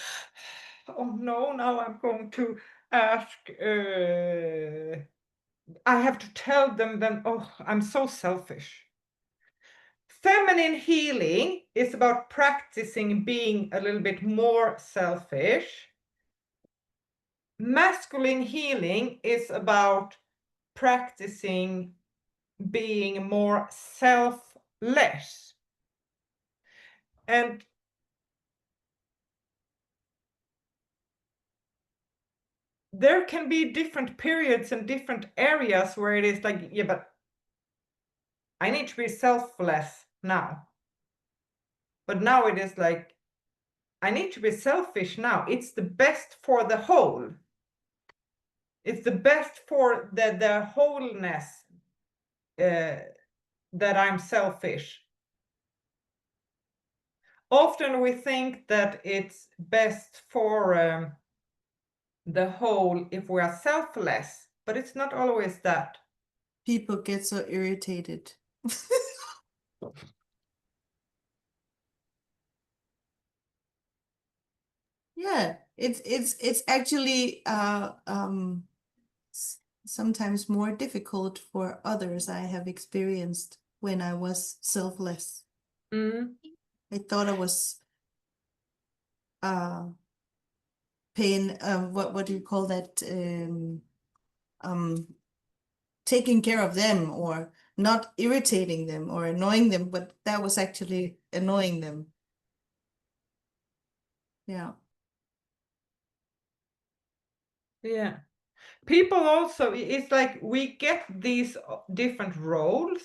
oh no, now I'm going to ask, I have to tell them then, oh, I'm so selfish. Feminine healing is about practicing being a little bit more selfish. Masculine healing is about practicing being more selfless. And there can be different periods and different areas where it is like, yeah, but I need to be selfless now. But now it is like, I need to be selfish now. It's the best for the whole. It's the best for the wholeness that I'm selfish. Often we think that it's best for the whole if we are selfless, but it's not always that. People get so irritated. Yeah, it's actually sometimes more difficult for others. I have experienced when I was selfless. Mm. I thought I was paying what do you call that, taking care of them or not irritating them or annoying them, but that was actually annoying them. Yeah. Yeah. People also, it's like we get these different roles.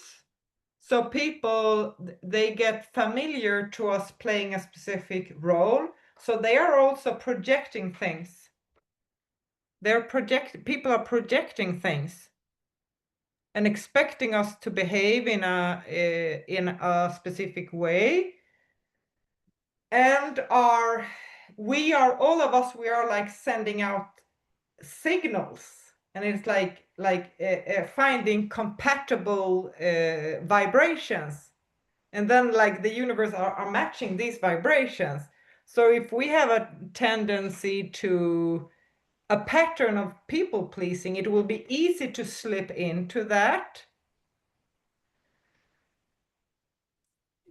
So people, they get familiar to us playing a specific role. So they are also projecting things. People are projecting things and expecting us to behave in a specific way. And we are all of us, we are like sending out signals, and it's like finding compatible vibrations, and then like the universe are matching these vibrations. So if we have a tendency to a pattern of people pleasing, it will be easy to slip into that.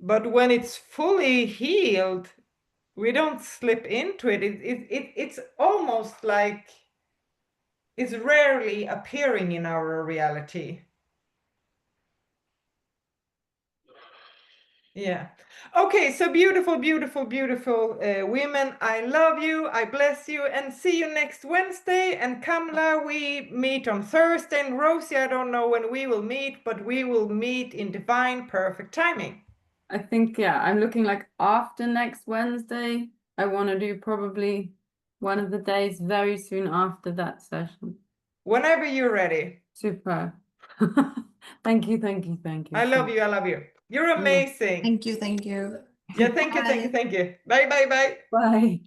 But when it's fully healed, we don't slip into it. It's almost like it's rarely appearing in our reality. Yeah. Okay, so beautiful, beautiful, beautiful women. I love you. I bless you, and see you next Wednesday. And Kamla, we meet on Thursday. And Rosie, I don't know when we will meet, but we will meet in divine perfect timing. I think, yeah, I'm looking like after next Wednesday. I want to do probably one of the days very soon after that session. Whenever you're ready. Super. Thank you, thank you, thank you. I love you. I love you. You're amazing. Thank you. Thank you. Yeah, thank you, thank you, thank you. Bye, bye, bye. Bye.